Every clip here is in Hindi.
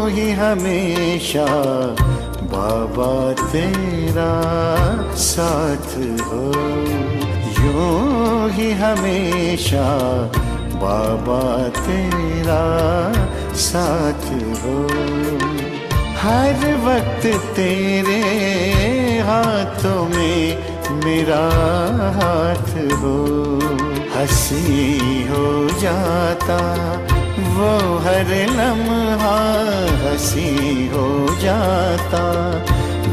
ही हमेशा बाबा तेरा साथ हो, यूं ही हमेशा बाबा तेरा साथ हो। हर वक्त तेरे हाथों में मेरा हाथ हो, हंसी हो जाता वो हर लम्हा, हंसी हो जाता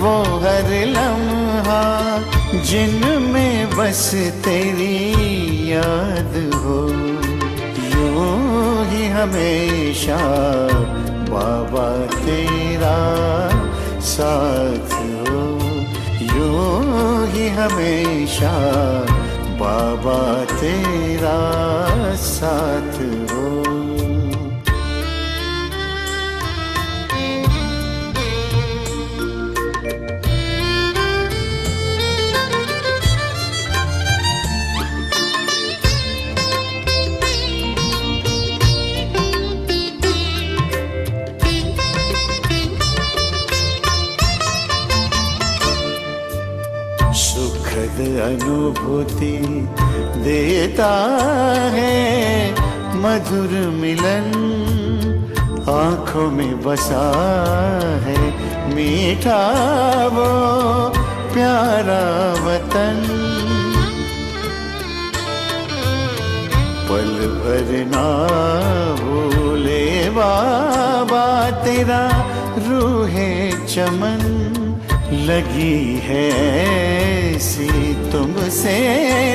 वो हर लम्हा, जिनमें बस तेरी याद हो। यूं ही हमेशा बाबा तेरा साथ हो, यूं ही हमेशा बाबा तेरा साथ हो। सुखद अनुभूति देता है मधुर मिलन, आँखों में बसा है मीठा वो प्यारा वतन। पल भर ना भूले बाबा तेरा रूहे चमन, लगी है ऐसी तुमसे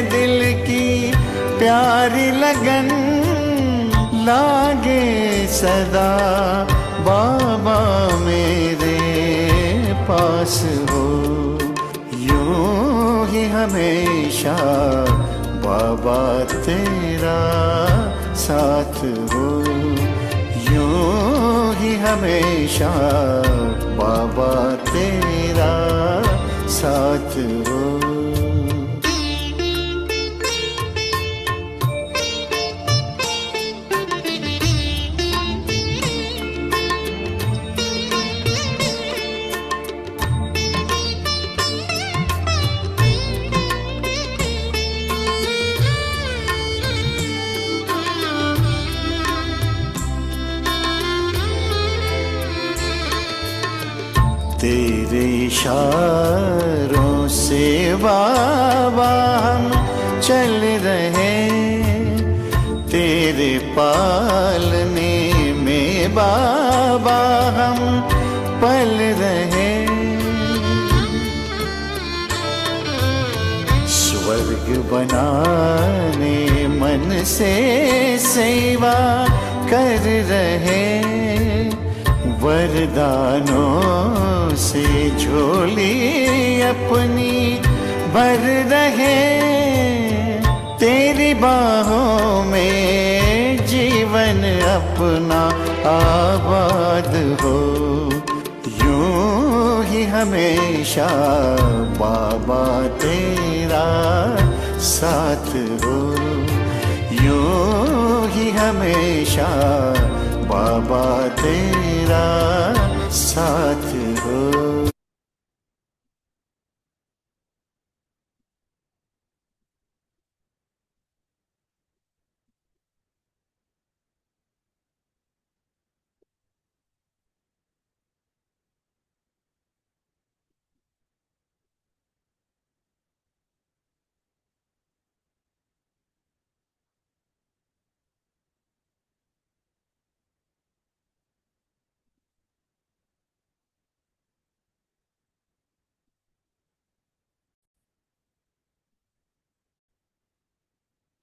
दिल की प्यारी लगन, लागे सदा बाबा मेरे पास हो। यूं ही हमेशा बाबा तेरा साथ हो, यूं ही हमेशा बाबा तेरा साथ हो। तेरे इशारों से बाबा हम चल रहे, तेरे पालने में बाबा हम पल रहे। स्वर्ग बनाने मन से सेवा कर रहे, वरदानों से झोली अपनी भर रहे। तेरी बाहों में जीवन अपना आबाद हो, यूं ही हमेशा बाबा तेरा साथ हो, यूं ही हमेशा बाबा तेरा साथ हो।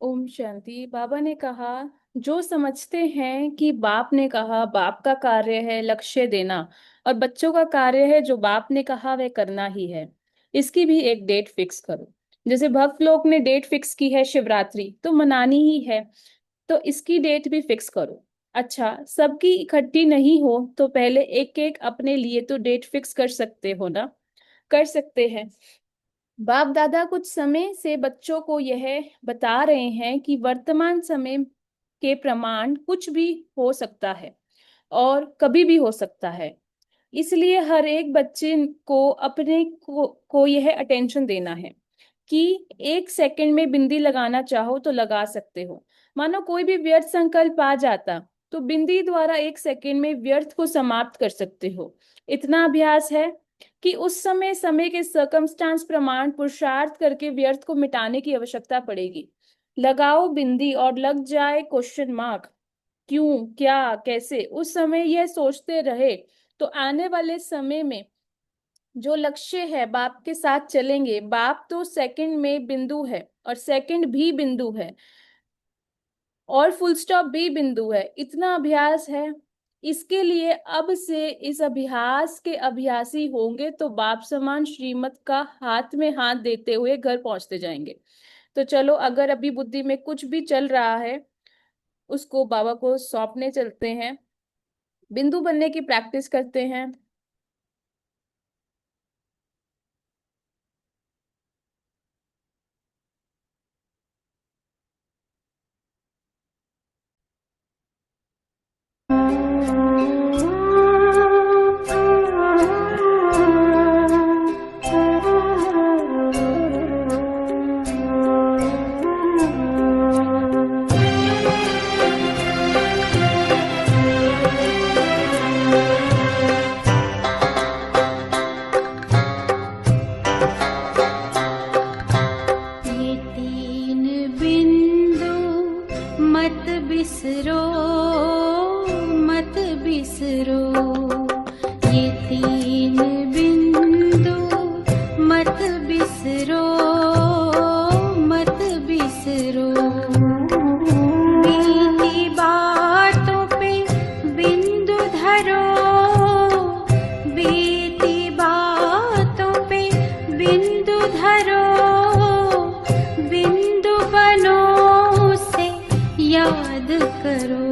ओम शांति। बाबा ने कहा, जो समझते हैं कि बाप ने कहा बाप का कार्य है लक्ष्य देना, और बच्चों का कार्य है जो बाप ने कहा वह करना ही है, इसकी भी एक डेट फिक्स करो। जैसे भक्त लोग ने डेट फिक्स की है शिवरात्रि, तो मनानी ही है, तो इसकी डेट भी फिक्स करो। अच्छा, सबकी इकट्ठी नहीं हो तो पहले एक एक अपने लिए तो डेट फिक्स कर सकते हो ना? कर सकते हैं। बाप दादा कुछ समय से बच्चों को यह बता रहे हैं कि वर्तमान समय के प्रमाण कुछ भी हो सकता है, और कभी भी हो सकता है। इसलिए हर एक बच्चे को अपने को यह अटेंशन देना है कि 1 सेकंड में बिंदी लगाना चाहो तो लगा सकते हो। मानो कोई भी व्यर्थ संकल्प आ जाता तो बिंदी द्वारा 1 सेकंड में व्यर्थ को समाप्त कर सकते हो। इतना अभ्यास है कि उस समय समय के सर्कमस्टांस प्रमाण पुरुषार्थ करके व्यर्थ को मिटाने की आवश्यकता पड़ेगी। लगाओ बिंदी और लग जाए क्वेश्चन मार्क, क्यों, क्या, कैसे, उस समय यह सोचते रहे तो आने वाले समय में जो लक्ष्य है बाप के साथ चलेंगे। बाप तो सेकंड में बिंदु है और सेकंड भी बिंदु है और फुल स्टॉप भी बिंदु है। इतना अभ्यास है। इसके लिए अब से इस अभ्यास के अभ्यासी होंगे तो बाप समान श्रीमत का हाथ में हाथ देते हुए घर पहुंचते जाएंगे। तो चलो, अगर अभी बुद्धि में कुछ भी चल रहा है उसको बाबा को सौंपने चलते हैं, बिंदु बनने की प्रैक्टिस करते हैं। ये तीन बिंदु मत बिसरो, मत बिसरो। ये तीन बिंदु मत बिसरो, मत बिसरो। बीती बातों पे बिंदु धरो, बीती बातों पे बिंदु धरो। बिंदु बनो से याद करो,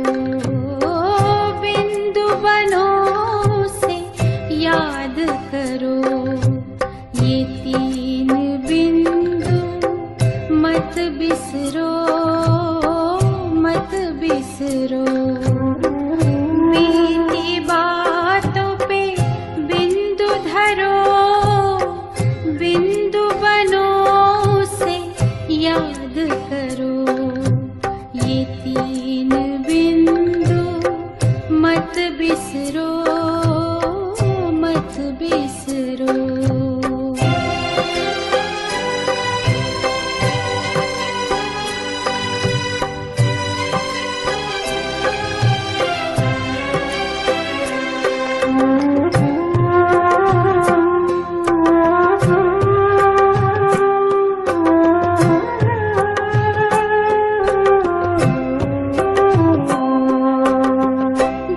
बिंदु बनो से याद करो। ये तीन बिंदु मत बिसरो, मत बिसरो। बीती बातों पे बिंदु धरो, बिंदु बनो से याद करो। ये तीन बिंदु मत बिसरो, मत बिसरो।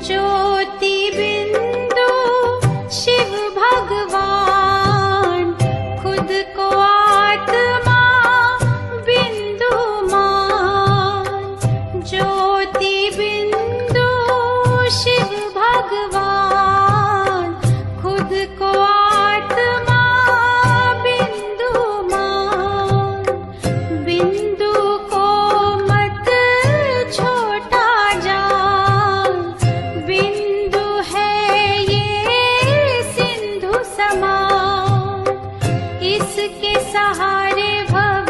ज्योति बिंदु शिव भगवान, खुद को आत्मा बिंदु मान। ज्योति बिंदु शिव भगवान, खुद को आत्मा बिंदु मान। बिंदु को मत छोटा जान, बिंदु है ये सिंधु समान। इसके सहारे भव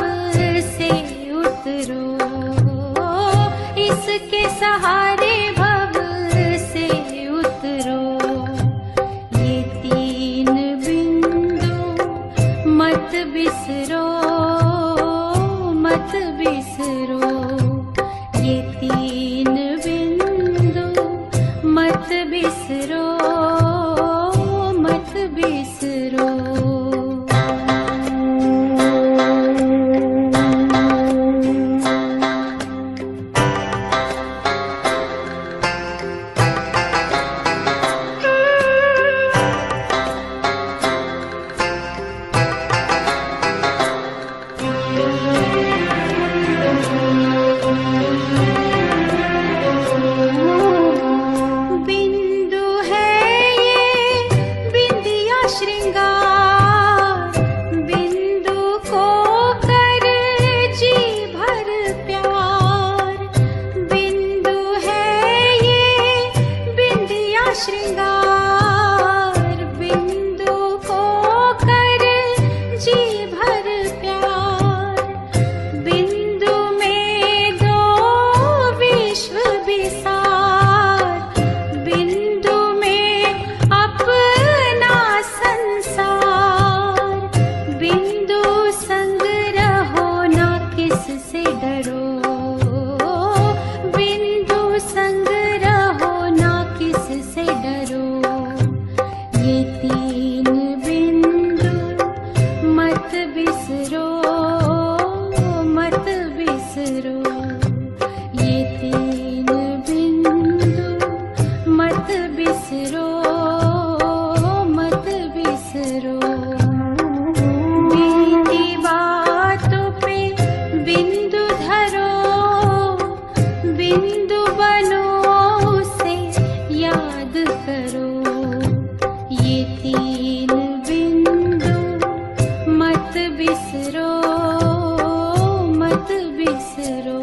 से उतरो, इसके सहारे भव से उतरो। ये तीन बिंदु मत बिसरो, मत बिसरो। ये तीन बिंदु मत बिसरो, मत बिसरो। बिंदु बनो उसे याद करो, ये तीन बिंदु मत बिसरो, मत बिसरो,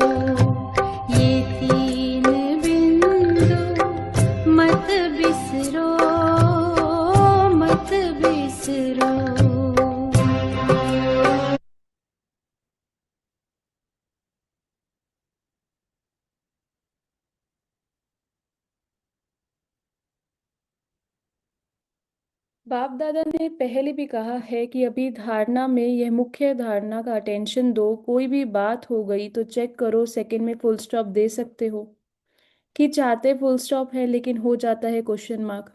ये तीन बिंदु मत बिसरो, मत बिसरो। बाप दादा ने पहले भी कहा है कि अभी धारणा में यह मुख्य धारणा का अटेंशन दो, कोई भी बात हो गई तो चेक करो सेकंड में फुल स्टॉप दे सकते हो, कि चाहते फुल स्टॉप है लेकिन हो जाता है क्वेश्चन मार्क।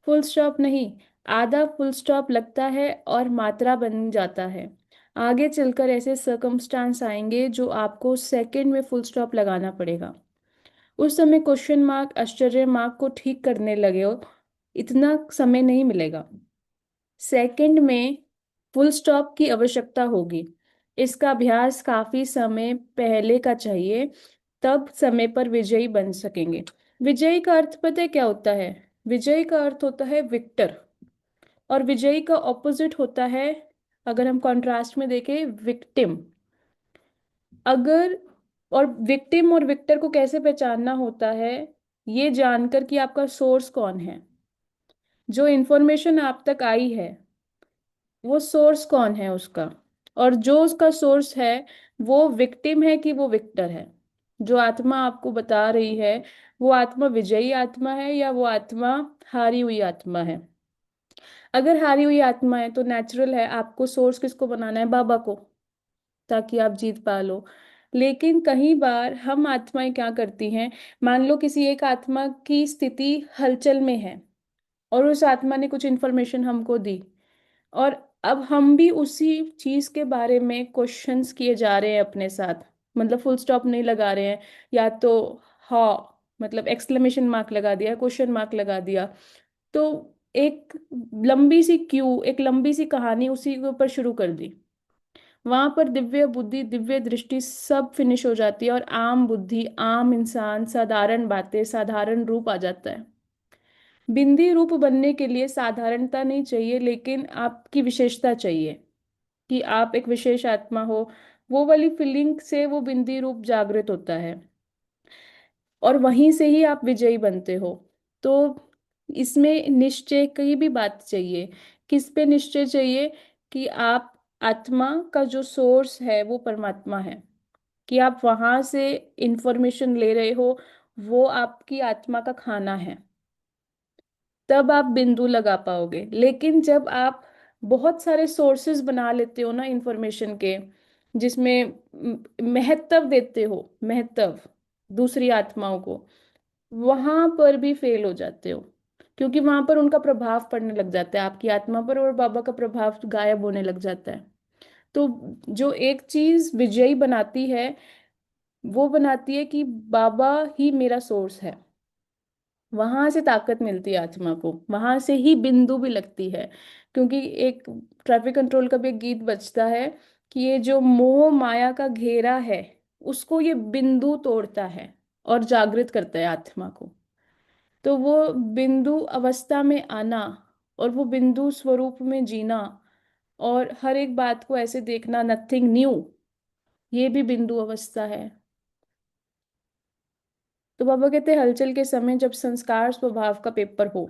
फुल स्टॉप नहीं, आधा फुल स्टॉप लगता है और मात्रा बन जाता है। आगे चलकर ऐसे सर्कमस्टांस आएंगे जो आपको सेकंड में फुल स्टॉप लगाना पड़ेगा। उस समय क्वेश्चन मार्क आश्चर्य मार्क को ठीक करने लगे हो, इतना समय नहीं मिलेगा। सेकंड में फुल स्टॉप की आवश्यकता होगी। इसका अभ्यास काफी समय पहले का चाहिए, तब समय पर विजयी बन सकेंगे। विजयी का अर्थ पता है क्या होता है? विजयी का अर्थ होता है विक्टर, और विजयी का ऑपोजिट होता है, अगर हम कॉन्ट्रास्ट में देखें, विक्टिम। अगर और विक्टिम और विक्टर को कैसे पहचानना होता है? ये जानकर कि आपका सोर्स कौन है, जो इंफॉर्मेशन आप तक आई है वो सोर्स कौन है उसका, और जो उसका सोर्स है वो विक्टिम है कि वो विक्टर है। जो आत्मा आपको बता रही है वो आत्मा विजयी आत्मा है या वो आत्मा हारी हुई आत्मा है। अगर हारी हुई आत्मा है तो नेचुरल है आपको सोर्स किसको बनाना है? बाबा को, ताकि आप जीत पा लो। लेकिन कई बार हम आत्माएं क्या करती हैं, मान लो किसी एक आत्मा की स्थिति हलचल में है और उस आत्मा ने कुछ इन्फॉर्मेशन हमको दी, और अब हम भी उसी चीज के बारे में क्वेश्चंस किए जा रहे हैं अपने साथ, मतलब फुल स्टॉप नहीं लगा रहे हैं, या तो हाँ मतलब एक्सक्लेमेशन मार्क लगा दिया, क्वेश्चन मार्क लगा दिया, तो एक लंबी सी क्यू, एक लंबी सी कहानी उसी के ऊपर शुरू कर दी। वहां पर दिव्य बुद्धि दिव्य दृष्टि सब फिनिश हो जाती है और आम बुद्धि आम इंसान साधारण बातें साधारण रूप आ जाता है। बिंदी रूप बनने के लिए साधारणता नहीं चाहिए, लेकिन आपकी विशेषता चाहिए कि आप एक विशेष आत्मा हो। वो वाली फीलिंग से वो बिंदी रूप जागृत होता है और वहीं से ही आप विजयी बनते हो। तो इसमें निश्चय की भी बात चाहिए। किस पे निश्चय चाहिए? कि आप आत्मा का जो सोर्स है वो परमात्मा है, कि आप वहां से इंफॉर्मेशन ले रहे हो, वो आपकी आत्मा का खाना है, तब आप बिंदु लगा पाओगे। लेकिन जब आप बहुत सारे सोर्सेज बना लेते हो ना इंफॉर्मेशन के, जिसमें महत्व देते हो, महत्व दूसरी आत्माओं को, वहां पर भी फेल हो जाते हो, क्योंकि वहां पर उनका प्रभाव पड़ने लग जाता है आपकी आत्मा पर, और बाबा का प्रभाव गायब होने लग जाता है। तो जो एक चीज विजयी बनाती है वो बनाती है कि बाबा ही मेरा सोर्स है। वहां से ताकत मिलती है आत्मा को, वहां से ही बिंदु भी लगती है। क्योंकि एक ट्रैफिक कंट्रोल का भी एक गीत बजता है कि ये जो मोह माया का घेरा है उसको ये बिंदु तोड़ता है और जागृत करता है आत्मा को। तो वो बिंदु अवस्था में आना और वो बिंदु स्वरूप में जीना और हर एक बात को ऐसे देखना, नथिंग न्यू, ये भी बिंदु अवस्था है। तो बाबा कहते हैं हलचल के समय जब संस्कार स्वभाव का पेपर हो,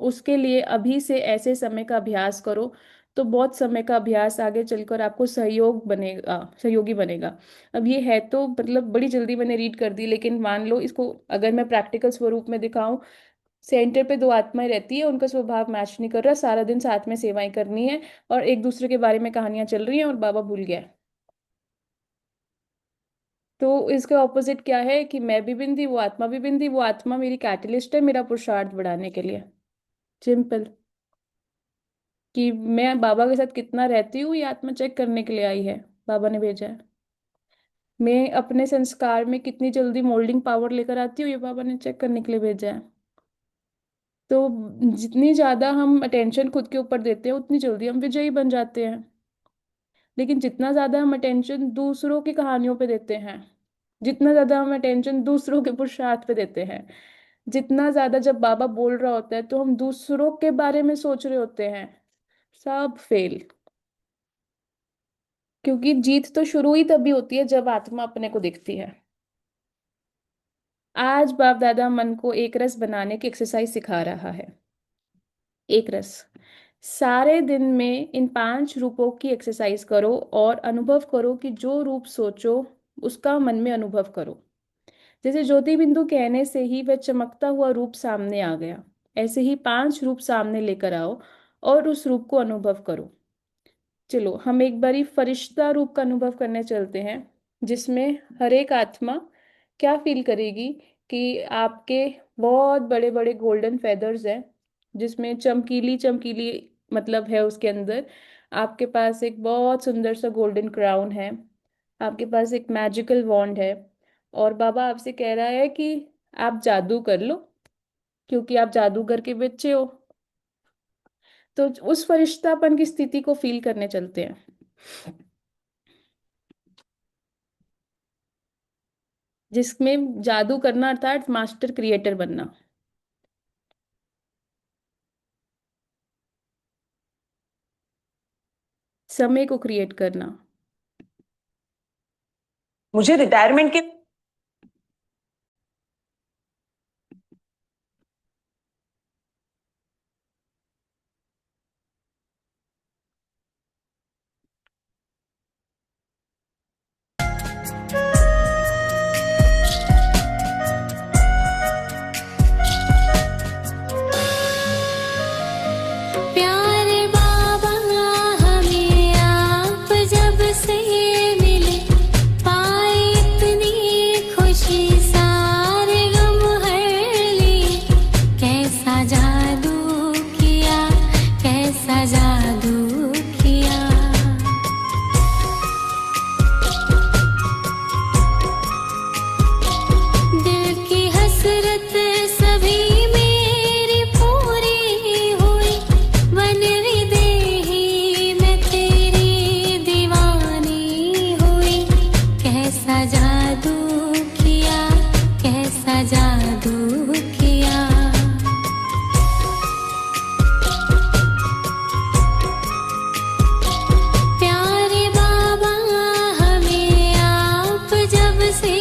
उसके लिए अभी से ऐसे समय का अभ्यास करो, तो बहुत समय का अभ्यास आगे चलकर आपको सहयोग बनेगा, सहयोगी बनेगा। अब ये है तो मतलब बड़ी जल्दी मैंने रीड कर दी, लेकिन मान लो इसको अगर मैं प्रैक्टिकल स्वरूप में दिखाऊं, सेंटर पे दो आत्माएं रहती है, उनका स्वभाव मैच नहीं कर रहा, सारा दिन साथ में सेवाएं करनी है और एक दूसरे के बारे में कहानियां चल रही हैं और बाबा भूल गया है। तो इसके ऑपोजिट क्या है कि मैं भी बिंदी, वो आत्मा भी बिंदी, वो आत्मा मेरी कैटलिस्ट है मेरा पुरुषार्थ बढ़ाने के लिए। सिंपल, कि मैं बाबा के साथ कितना रहती हूँ ये आत्मा चेक करने के लिए आई है, बाबा ने भेजा है। मैं अपने संस्कार में कितनी जल्दी मोल्डिंग पावर लेकर आती हूँ ये बाबा ने चेक करने के लिए भेजा है। तो जितनी ज्यादा हम अटेंशन खुद के ऊपर देते हैं उतनी जल्दी हम विजयी बन जाते हैं। लेकिन जितना ज्यादा हम अटेंशन दूसरों की कहानियों पे देते हैं जितना ज्यादा हम अटेंशन दूसरों के पुरुषार्थ पे देते हैं, जितना ज्यादा जब बाबा बोल रहा होता है तो हम दूसरों के बारे में सोच रहे होते हैं, सब फेल। क्योंकि जीत तो शुरू ही तभी होती है जब आत्मा अपने को दिखती है। आज बाप दादा मन को एक रस बनाने की एक्सरसाइज सिखा रहा है। एक रस, सारे दिन में इन 5 रूपों की एक्सरसाइज करो और अनुभव करो कि जो रूप सोचो उसका मन में अनुभव करो। जैसे ज्योति बिंदु कहने से ही वह चमकता हुआ रूप सामने आ गया, ऐसे ही 5 रूप सामने लेकर आओ और उस रूप को अनुभव करो। चलो हम एक बारी फरिश्ता रूप का अनुभव करने चलते हैं, जिसमें हर एक आत्मा क्या फील करेगी कि आपके बहुत बड़े बड़े गोल्डन फेदर्स हैं, जिसमें चमकीली चमकीली मतलब है उसके अंदर। आपके पास एक बहुत सुंदर सा गोल्डन क्राउन है, आपके पास एक मैजिकल वॉन्ड है, और बाबा आपसे कह रहा है कि आप जादू कर लो, क्योंकि आप जादूगर के बच्चे हो। तो उस फरिश्तापन की स्थिति को फील करने चलते हैं, जिसमें जादू करना अर्थात मास्टर क्रिएटर बनना। समय को क्रिएट करना। मुझे रिटायरमेंट के प्यारे बाबा हमें आप जब से मिले, पाए इतनी खुशी सारे गम हर लिए। कैसा जादू किया, कैसा जादू किया। दिल की हसरत सभी मेरी पूरी हुई, बन देही मैं तेरी दीवानी हुई। कैसा जादू किया, कैसा जादू किया। प्यारे बाबा हमें आप जब से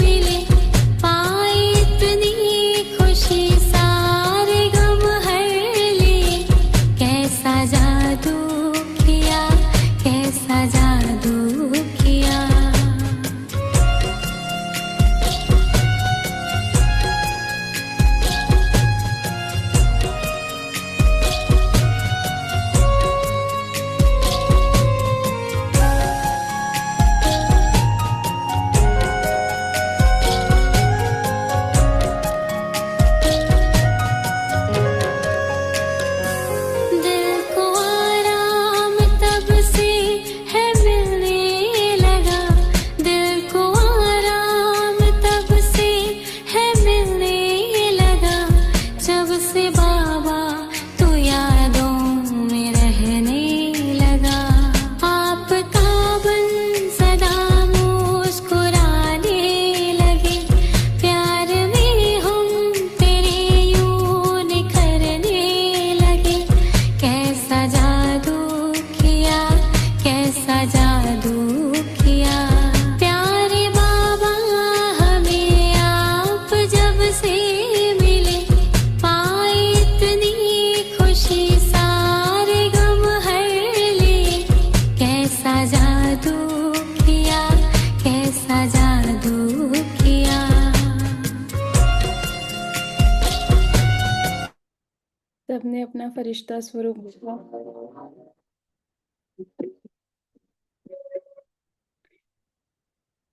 मिले, पाए इतनी खुशी सारे गम हर लिए। कैसा जादू किया, कैसा जादू किया। दिल को आराम तब से है मिलने लगा, दिल को आराम तब से है मिलने लगा। जब से बाबा तू यादों में रहने लगा। आपका बन सदा मुस्कुराने लगे, प्यार में हम तेरे यूं निखरने लगे। कैसा जादू किया, कैसा जादू किया। प्यारे बाबा हमें आप जब से मिले, पाए इतनी खुशी सारे गम हर लिए। कैसा जादू किया, कैसा जादू किया। सबने अपना फरिश्ता स्वरूप देखा।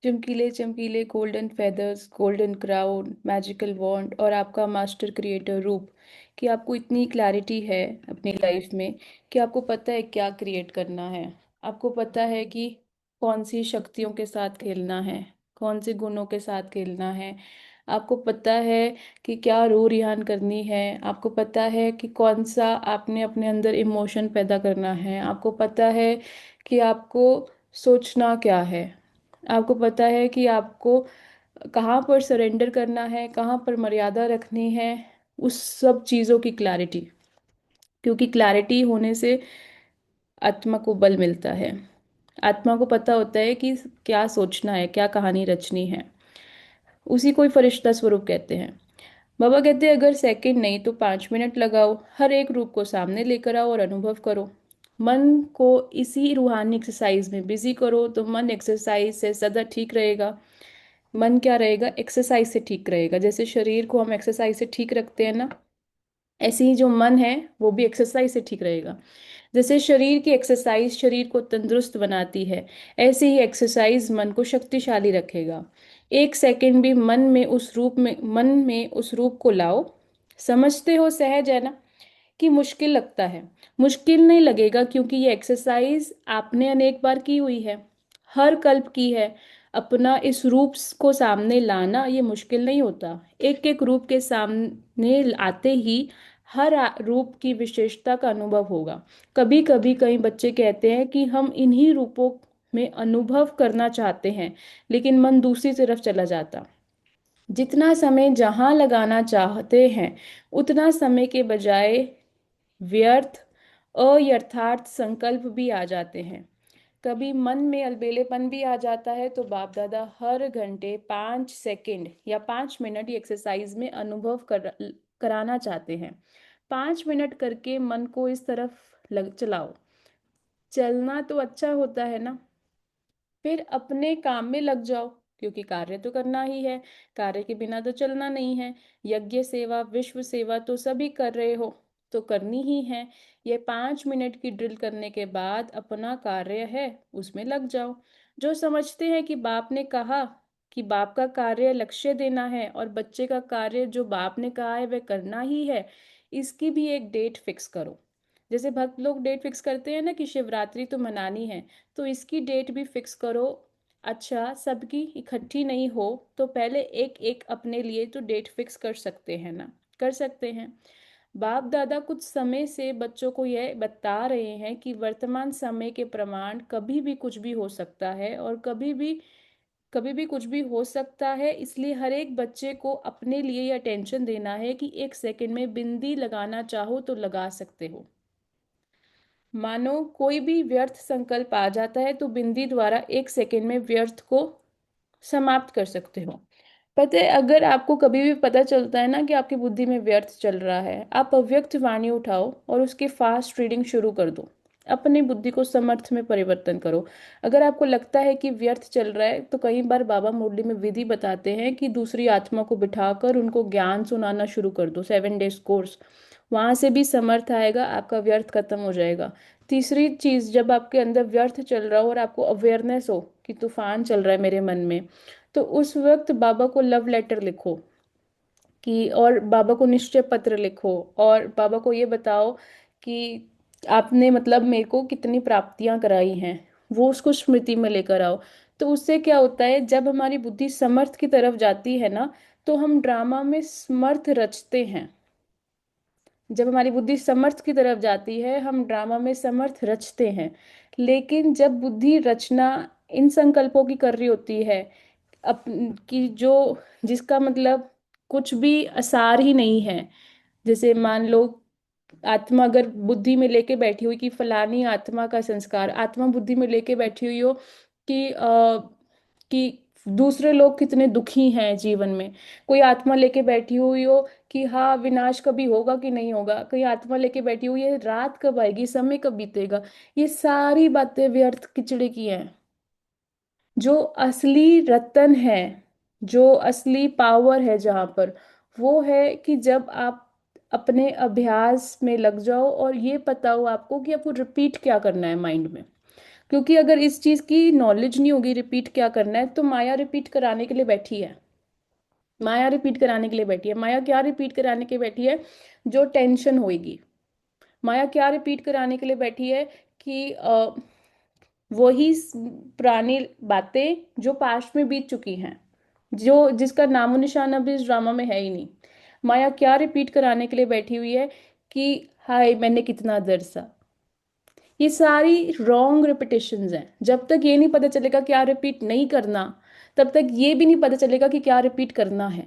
चमकीले चमकीले golden feathers, golden crown, magical wand और आपका मास्टर क्रिएटर रूप, कि आपको इतनी क्लैरिटी है अपनी लाइफ में कि आपको पता है क्या क्रिएट करना है। आपको पता है कि कौन सी शक्तियों के साथ खेलना है, कौन से गुणों के साथ खेलना है। आपको पता है कि क्या रूह रिहान करनी है। आपको पता है कि कौन सा आपने अपने अंदर इमोशन पैदा करना है। आपको पता है कि आपको सोचना क्या है। आपको पता है कि आपको कहाँ पर सरेंडर करना है, कहाँ पर मर्यादा रखनी है, उस सब चीज़ों की क्लैरिटी। क्योंकि क्लैरिटी होने से आत्मा को बल मिलता है। आत्मा को पता होता है कि क्या सोचना है, क्या कहानी रचनी है। उसी को ही फरिश्ता स्वरूप कहते हैं। बाबा कहते हैं अगर सेकंड नहीं तो 5 मिनट लगाओ, हर एक रूप को सामने लेकर आओ और अनुभव करो। मन को इसी रूहानी एक्सरसाइज में बिजी करो तो मन एक्सरसाइज से सदा ठीक रहेगा। मन क्या रहेगा? एक्सरसाइज से ठीक रहेगा। जैसे शरीर को हम एक्सरसाइज से ठीक रखते हैं ना, ऐसे ही जो मन है वो भी एक्सरसाइज से ठीक रहेगा। जैसे शरीर की एक्सरसाइज शरीर को तंदुरुस्त बनाती है, ऐसे ही एक्सरसाइज मन को शक्तिशाली रखेगा। एक सेकंड भी मन में उस रूप को लाओ। समझते हो सहज है ना कि मुश्किल लगता है? मुश्किल नहीं लगेगा क्योंकि ये एक्सरसाइज आपने अनेक बार की हुई है, हर कल्प की है। अपना इस रूप को सामने लाना ये मुश्किल नहीं होता। एक एक रूप के सामने आते ही हर रूप की विशेषता का अनुभव होगा। कभी कभी कई बच्चे कहते हैं कि हम इन्हीं रूपों में अनुभव करना चाहते हैं, लेकिन मन दूसरी तरफ चला जाता। जितना समय जहां लगाना चाहते हैं उतना समय के बजाय व्यर्थ अयथार्थ संकल्प भी आ जाते हैं। कभी मन में अलबेलेपन भी आ जाता है तो बाप दादा हर घंटे 5 सेकंड या 5 मिनट ये एक्सरसाइज में कराना चाहते हैं। 5 मिनट करके मन को इस तरफ चलाओ। चलना तो अच्छा होता है ना, फिर अपने काम में लग जाओ, क्योंकि कार्य तो करना ही है। कार्य के बिना तो चलना नहीं है। यज्ञ सेवा विश्व सेवा तो सभी कर रहे हो, तो करनी ही है। ये 5 मिनट की ड्रिल करने के बाद अपना कार्य है उसमें लग जाओ। जो समझते हैं कि बाप ने कहा कि बाप का कार्य लक्ष्य देना है और बच्चे का कार्य जो बाप ने कहा है वह करना ही है, इसकी भी एक डेट फिक्स करो। जैसे भक्त लोग डेट फिक्स करते हैं ना कि शिवरात्रि तो मनानी है, तो इसकी डेट भी फिक्स करो। अच्छा, सबकी इकट्ठी नहीं हो तो पहले एक एक अपने लिए तो डेट फिक्स कर सकते हैं ना, कर सकते हैं। बाप दादा कुछ समय से बच्चों को यह बता रहे हैं कि वर्तमान समय के प्रमाण कभी भी कुछ भी हो सकता है और कभी भी कुछ भी हो सकता है। इसलिए हर एक बच्चे को अपने लिए यह टेंशन देना है कि एक सेकंड में बिंदी लगाना चाहो तो लगा सकते हो। मानो कोई भी व्यर्थ संकल्प आ जाता है तो बिंदी द्वारा एक सेकंड में व्यर्थ को समाप्त कर सकते हो। पता है, अगर आपको कभी भी पता चलता है ना कि आपकी बुद्धि में व्यर्थ चल रहा है, आप अव्यक्त वाणी उठाओ और उसकी फास्ट रीडिंग शुरू कर दो। अपनी बुद्धि को समर्थ में परिवर्तन करो। अगर आपको लगता है कि व्यर्थ चल रहा है तो कई बार बाबा मुरली में विधि बताते हैं कि दूसरी आत्मा को बिठाकर उनको ज्ञान सुनाना शुरू कर दो। 7 डेज कोर्स, वहां से भी समर्थ आएगा, आपका व्यर्थ खत्म हो जाएगा। तीसरी चीज, जब आपके अंदर व्यर्थ चल रहा हो और आपको अवेयरनेस हो कि तूफान चल रहा है मेरे मन में, तो उस वक्त बाबा को लव लेटर लिखो कि, और बाबा को निश्चय पत्र लिखो और बाबा को ये बताओ कि आपने मतलब मेरे को कितनी प्राप्तियां कराई हैं, वो उसको स्मृति में लेकर आओ। तो उससे क्या होता है, जब हमारी बुद्धि समर्थ की तरफ जाती है ना, तो हम ड्रामा में समर्थ रचते हैं। जब हमारी बुद्धि समर्थ की तरफ जाती है हम ड्रामा में समर्थ रचते हैं। लेकिन जब बुद्धि रचना इन संकल्पों की कर रही होती है, अप की जो जिसका मतलब कुछ भी असार ही नहीं है, जैसे मान लो आत्मा अगर बुद्धि में लेके बैठी हुई कि फलानी आत्मा का संस्कार, आत्मा बुद्धि में लेके बैठी हुई हो कि दूसरे लोग कितने दुखी हैं जीवन में, कोई आत्मा लेके बैठी हुई हो कि हाँ विनाश कभी होगा कि नहीं होगा, कोई आत्मा लेके बैठी हुई है रात कब आएगी, समय कब बीतेगा, ये सारी बातें व्यर्थ किचड़े की हैं। जो असली रतन है, जो असली पावर है जहां पर, वो है कि जब आप अपने अभ्यास में लग जाओ और ये पता हो आपको कि आपको रिपीट क्या करना है माइंड में। क्योंकि अगर इस चीज की नॉलेज नहीं होगी रिपीट क्या करना है, तो माया रिपीट कराने के लिए बैठी है। माया रिपीट कराने के लिए बैठी है। माया क्या रिपीट कराने के लिए बैठी है? जो टेंशन होगी। माया क्या रिपीट कराने के लिए बैठी है कि वही पुरानी बातें जो पास्ट में बीत चुकी हैं, जो जिसका नामो निशान अभी इस ड्रामा में है ही नहीं। माया क्या रिपीट कराने के लिए बैठी हुई है कि हाय मैंने कितना दर्द सा, ये सारी रॉन्ग रिपीटेशंस हैं। जब तक ये नहीं पता चलेगा क्या रिपीट नहीं करना, तब तक ये भी नहीं पता चलेगा कि क्या रिपीट करना है।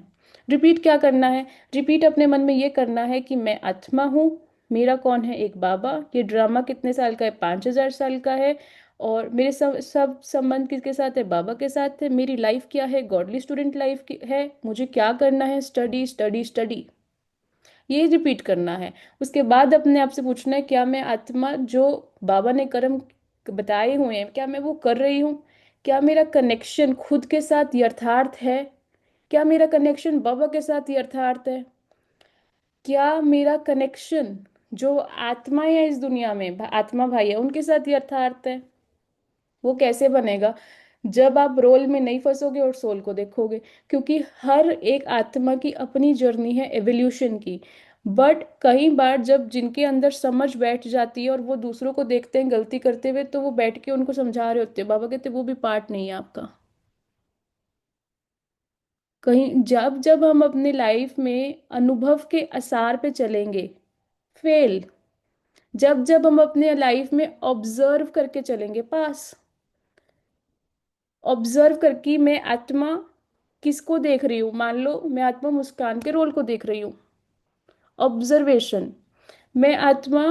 रिपीट क्या करना है? रिपीट अपने मन में ये करना है कि मैं आत्मा हूँ, मेरा कौन है? एक बाबा। ये ड्रामा कितने साल का है? 5,000 साल का है। और मेरे सब संबंध किसके साथ है? बाबा के साथ है। मेरी लाइफ क्या है? गॉडली स्टूडेंट लाइफ की है। मुझे क्या करना है? Study study study. ये रिपीट करना है। उसके बाद अपने आप से पूछना है, क्या मैं आत्मा जो बाबा ने कर्म बताए हुए हैं, क्या मैं वो कर रही हूँ? क्या मेरा कनेक्शन खुद के साथ यथार्थ है? क्या मेरा कनेक्शन बाबा के साथ यथार्थ है? क्या मेरा कनेक्शन जो आत्मा है इस दुनिया में, आत्मा भाई है, उनके साथ यथार्थ है? वो कैसे बनेगा? जब आप रोल में नहीं फंसोगे और सोल को देखोगे। क्योंकि हर एक आत्मा की अपनी जर्नी है एवोल्यूशन की। बट कई बार जब जिनके अंदर समझ बैठ जाती है और वो दूसरों को देखते हैं गलती करते हुए, तो वो बैठ के उनको समझा रहे होते हैं। बाबा कहते हैं, वो भी पार्ट नहीं है आपका। कहीं जब जब हम अपने लाइफ में अनुभव के आसार पे चलेंगे, फेल। जब जब हम अपने लाइफ में ऑब्जर्व करके चलेंगे, पास। ऑब्जर्व करके मैं आत्मा किसको देख रही हूँ? मान लो मैं आत्मा मुस्कान के रोल को देख रही हूँ। ऑब्जर्वेशन। मैं आत्मा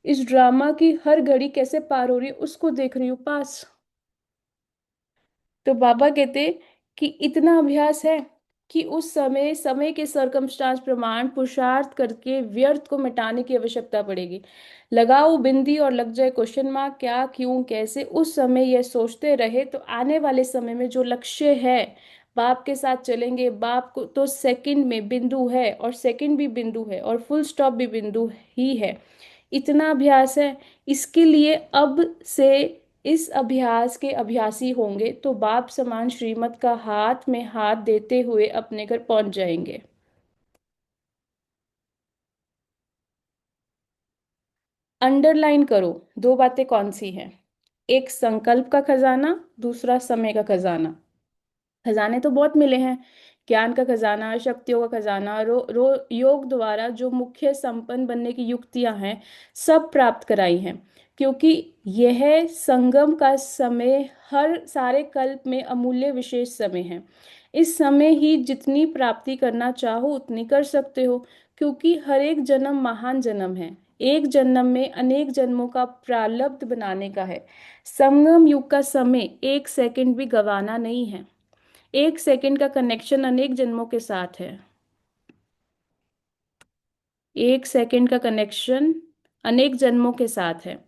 इस ड्रामा की हर घड़ी कैसे पार हो रही है उसको देख रही हूँ, पास। तो बाबा कहते कि इतना अभ्यास है कि उस समय समय के सरकमस्टांस प्रमाण पुरुषार्थ करके व्यर्थ को मिटाने की आवश्यकता पड़ेगी। लगाओ बिंदी और लग जाए क्वेश्चन मार्क, क्या क्यों कैसे, उस समय यह सोचते रहे तो आने वाले समय में जो लक्ष्य है, बाप के साथ चलेंगे। बाप को तो सेकंड में बिंदु है, और सेकंड भी बिंदु है, और फुल स्टॉप भी बिंदु ही है। इतना अभ्यास है। इसके लिए अब से इस अभ्यास के अभ्यासी होंगे तो बाप समान श्रीमत का हाथ में हाथ देते हुए अपने घर पहुंच जाएंगे। अंडरलाइन करो, दो बातें कौन सी हैं? एक संकल्प का खजाना, दूसरा समय का खजाना। खजाने तो बहुत मिले हैं। ज्ञान का खजाना, शक्तियों का खजाना, योग द्वारा जो मुख्य संपन्न बनने की युक्तियां हैं, सब प्राप्त कराई हैं। क्योंकि यह संगम का समय हर सारे कल्प में अमूल्य विशेष समय है। इस समय ही जितनी प्राप्ति करना चाहो उतनी कर सकते हो। क्योंकि हर एक जन्म महान जन्म है। एक जन्म में अनेक जन्मों का प्रारब्ध बनाने का है। संगम युग का समय एक सेकंड भी गंवाना नहीं है। एक सेकंड का कनेक्शन अनेक जन्मों के साथ है। एक सेकंड का कनेक्शन अनेक जन्मों के साथ है।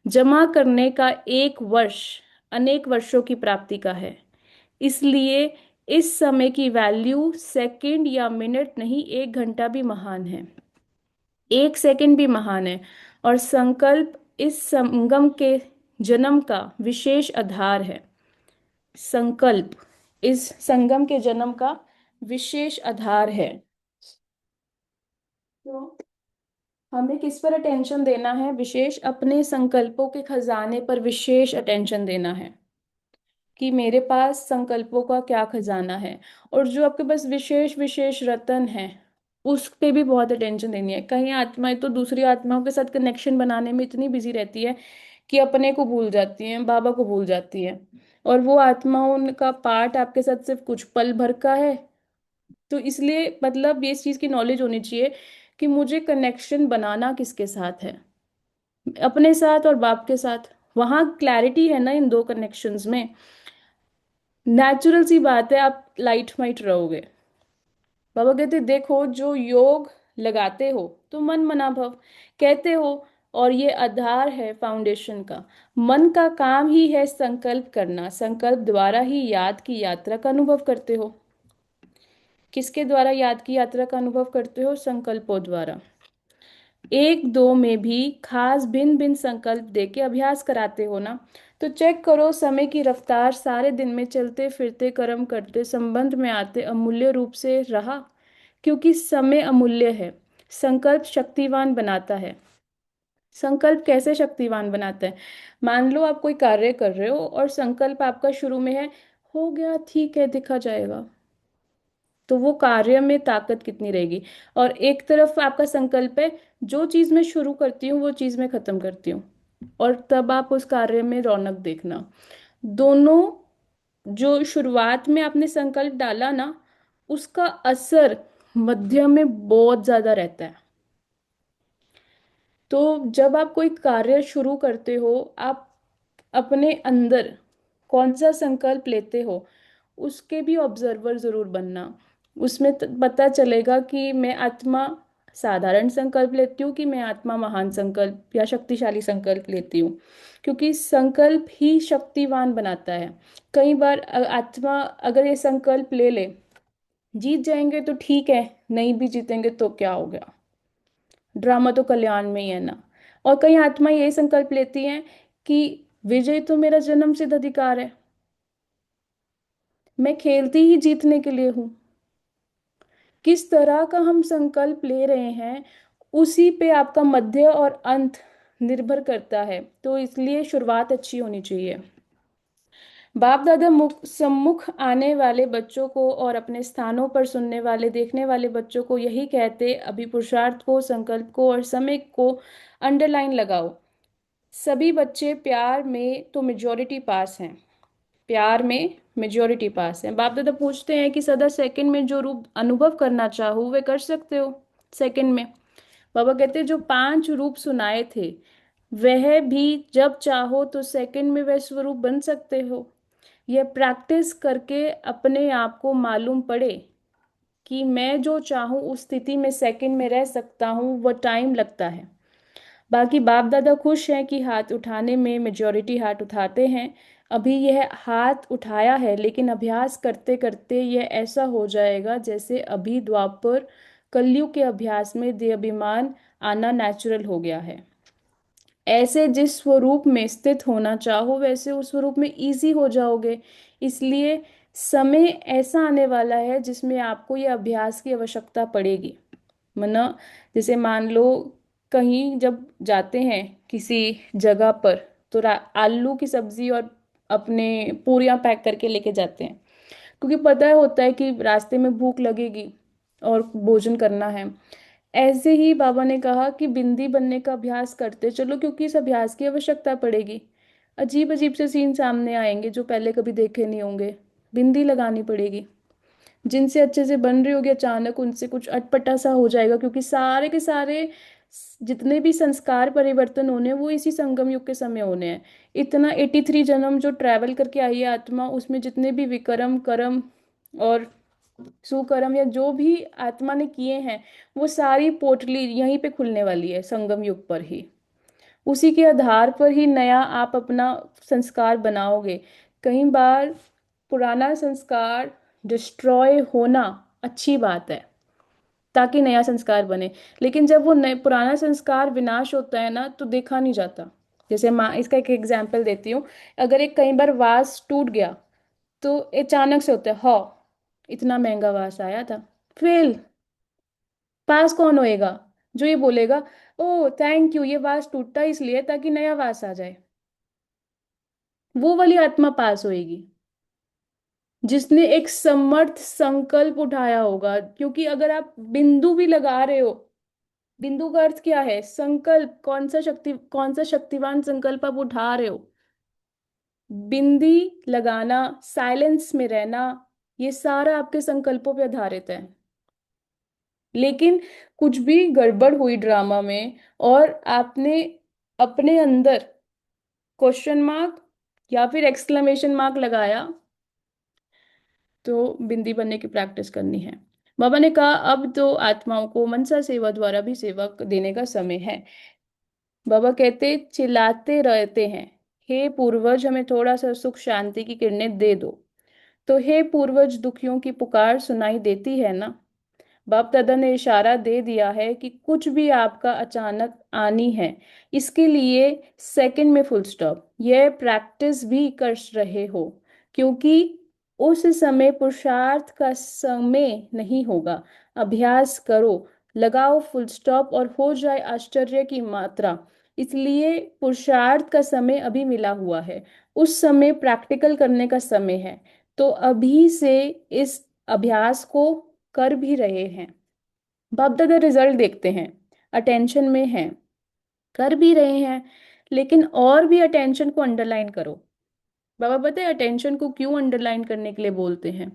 जमा करने का एक वर्ष अनेक वर्षों की प्राप्ति का है। इसलिए इस समय की वैल्यू सेकंड या मिनट नहीं, 1 घंटा भी महान है। एक सेकंड भी महान है। और संकल्प इस संगम के जन्म का विशेष आधार है। संकल्प इस संगम के जन्म का विशेष आधार है। तो हमें किस पर अटेंशन देना है? विशेष अपने संकल्पों के खजाने पर विशेष अटेंशन देना है कि मेरे पास संकल्पों का क्या खजाना है। और जो आपके पास विशेष विशेष रत्न है, उस पे भी बहुत अटेंशन देनी है। कहीं आत्माएं तो दूसरी आत्माओं के साथ कनेक्शन बनाने में इतनी बिजी रहती है कि अपने को भूल जाती हैं, बाबा को भूल जाती है। और वो आत्माओं का पार्ट आपके साथ सिर्फ कुछ पल भर का है। तो इसलिए मतलब ये इस चीज की नॉलेज होनी चाहिए कि मुझे कनेक्शन बनाना किसके साथ है? अपने साथ और बाप के साथ। वहां क्लैरिटी है ना इन दो कनेक्शंस में। नेचुरल सी बात है, आप लाइट माइट रहोगे। बाबा कहते देखो, जो योग लगाते हो तो मन मना भव कहते हो, और ये आधार है फाउंडेशन का। मन का काम ही है संकल्प करना। संकल्प द्वारा ही याद की यात्रा का अनुभव करते हो। किसके द्वारा याद की यात्रा का अनुभव करते हो? संकल्पों द्वारा। एक दो में भी खास भिन्न भिन्न संकल्प देके अभ्यास कराते हो ना। तो चेक करो समय की रफ्तार सारे दिन में चलते फिरते कर्म करते संबंध में आते अमूल्य रूप से रहा। क्योंकि समय अमूल्य है। संकल्प शक्तिवान बनाता है। संकल्प कैसे शक्तिवान बनाता है? मान लो आप कोई कार्य कर रहे हो और संकल्प आपका शुरू में है, हो गया ठीक है दिखा जाएगा। तो वो कार्य में ताकत कितनी रहेगी? और एक तरफ आपका संकल्प है, जो चीज मैं शुरू करती हूँ वो चीज मैं खत्म करती हूँ। और तब आप उस कार्य में रौनक देखना। दोनों, जो शुरुआत में आपने संकल्प डाला ना, उसका असर मध्य में बहुत ज्यादा रहता है। तो जब आप कोई कार्य शुरू करते हो, आप अपने अंदर कौन सा संकल्प लेते हो उसके भी ऑब्जर्वर जरूर बनना। उसमें पता चलेगा कि मैं आत्मा साधारण संकल्प लेती हूँ कि मैं आत्मा महान संकल्प या शक्तिशाली संकल्प लेती हूँ, क्योंकि संकल्प ही शक्तिवान बनाता है। कई बार आत्मा अगर ये संकल्प ले ले, जीत जाएंगे तो ठीक है, नहीं भी जीतेंगे तो क्या हो गया, ड्रामा तो कल्याण में ही है ना। और कई आत्मा ये संकल्प लेती हैं कि विजय तो मेरा जन्म सिद्ध अधिकार है, मैं खेलती ही जीतने के लिए हूँ। किस तरह का हम संकल्प ले रहे हैं उसी पे आपका मध्य और अंत निर्भर करता है। तो इसलिए शुरुआत अच्छी होनी चाहिए। बाप दादा मुख सम्मुख आने वाले बच्चों को और अपने स्थानों पर सुनने वाले देखने वाले बच्चों को यही कहते, अभी पुरुषार्थ को, संकल्प को और समय को अंडरलाइन लगाओ। सभी बच्चे प्यार में तो मेजोरिटी पास हैं, प्यार में मेजोरिटी पास है। बाप दादा पूछते हैं कि सदा सेकंड में जो रूप अनुभव करना चाहो वे कर सकते हो सेकंड में। बाबा कहते हैं जो 5 रूप सुनाए थे वह भी जब चाहो तो सेकंड में वह स्वरूप बन सकते हो। यह प्रैक्टिस करके अपने आप को मालूम पड़े कि मैं जो चाहूँ उस स्थिति में सेकंड में रह सकता हूँ, वह टाइम लगता है। बाकी बाप दादा खुश हैं कि हाथ उठाने में मेजॉरिटी हाथ उठाते हैं। अभी यह हाथ उठाया है, लेकिन अभ्यास करते करते यह ऐसा हो जाएगा जैसे अभी द्वापर कलयुग के अभ्यास में देहाभिमान आना नेचुरल हो गया है। ऐसे जिस स्वरूप में स्थित होना चाहो वैसे उस स्वरूप में इजी हो जाओगे। इसलिए समय ऐसा आने वाला है जिसमें आपको ये अभ्यास की आवश्यकता पड़ेगी। मना, जैसे मान लो कहीं जब जाते हैं किसी जगह पर, तो आलू की सब्जी और अपने पूरियां पैक करके लेके जाते हैं, क्योंकि पता होता है कि रास्ते में भूख लगेगी और भोजन करना है। ऐसे ही बाबा ने कहा कि बिंदी बनने का अभ्यास करते चलो, क्योंकि इस अभ्यास की आवश्यकता पड़ेगी। अजीब अजीब से सीन सामने आएंगे जो पहले कभी देखे नहीं होंगे, बिंदी लगानी पड़ेगी। जिनसे अच्छे से बन रही होगी अचानक उनसे कुछ अटपटा सा हो जाएगा, क्योंकि सारे के सारे जितने भी संस्कार परिवर्तन होने हैं वो इसी संगम युग के समय होने हैं। इतना 83 जन्म जो ट्रैवल करके आई है आत्मा, उसमें जितने भी विक्रम कर्म और सुकर्म या जो भी आत्मा ने किए हैं, वो सारी पोटली यहीं पे खुलने वाली है संगम युग पर ही। उसी के आधार पर ही नया आप अपना संस्कार बनाओगे। कई बार पुराना संस्कार डिस्ट्रॉय होना अच्छी बात है ताकि नया संस्कार बने, लेकिन जब वो नए पुराना संस्कार विनाश होता है ना तो देखा नहीं जाता। जैसे माँ, इसका एक एग्जाम्पल देती हूँ। अगर एक कई बार वास टूट गया तो अचानक से होता है, हाँ इतना महंगा वास आया था, फेल। पास कौन होएगा? जो ये बोलेगा ओ थैंक यू, ये वास टूटा इसलिए ताकि नया वास आ जाए, वो वाली आत्मा पास होएगी जिसने एक समर्थ संकल्प उठाया होगा। क्योंकि अगर आप बिंदु भी लगा रहे हो, बिंदु का अर्थ क्या है? संकल्प। कौन सा शक्तिवान संकल्प आप उठा रहे हो? बिंदी लगाना, साइलेंस में रहना, ये सारा आपके संकल्पों पे आधारित है। लेकिन कुछ भी गड़बड़ हुई ड्रामा में और आपने अपने अंदर क्वेश्चन मार्क या फिर एक्सक्लेमेशन मार्क लगाया, तो बिंदी बनने की प्रैक्टिस करनी है। बाबा ने कहा अब तो आत्माओं को मनसा सेवा द्वारा भी सेवा देने का समय है। बाबा कहते चिल्लाते रहते हैं, हे पूर्वज हमें थोड़ा सा सुख शांति की किरणें दे दो। तो हे पूर्वज, दुखियों की पुकार सुनाई देती है ना? बाप दादा ने इशारा दे दिया है कि कुछ भी आपका अचानक आनी है, इसके लिए सेकंड में फुल स्टॉप। यह प्रैक्टिस भी कर रहे हो, क्योंकि उस समय पुरुषार्थ का समय नहीं होगा। अभ्यास करो, लगाओ फुल स्टॉप और हो जाए आश्चर्य की मात्रा। इसलिए पुरुषार्थ का समय अभी मिला हुआ है, उस समय प्रैक्टिकल करने का समय है। तो अभी से इस अभ्यास को कर भी रहे हैं। बाप दादा रिजल्ट देखते हैं, अटेंशन में हैं, कर भी रहे हैं, लेकिन और भी अटेंशन को अंडरलाइन करो। बाबा पता है अटेंशन को क्यों अंडरलाइन करने के लिए बोलते हैं?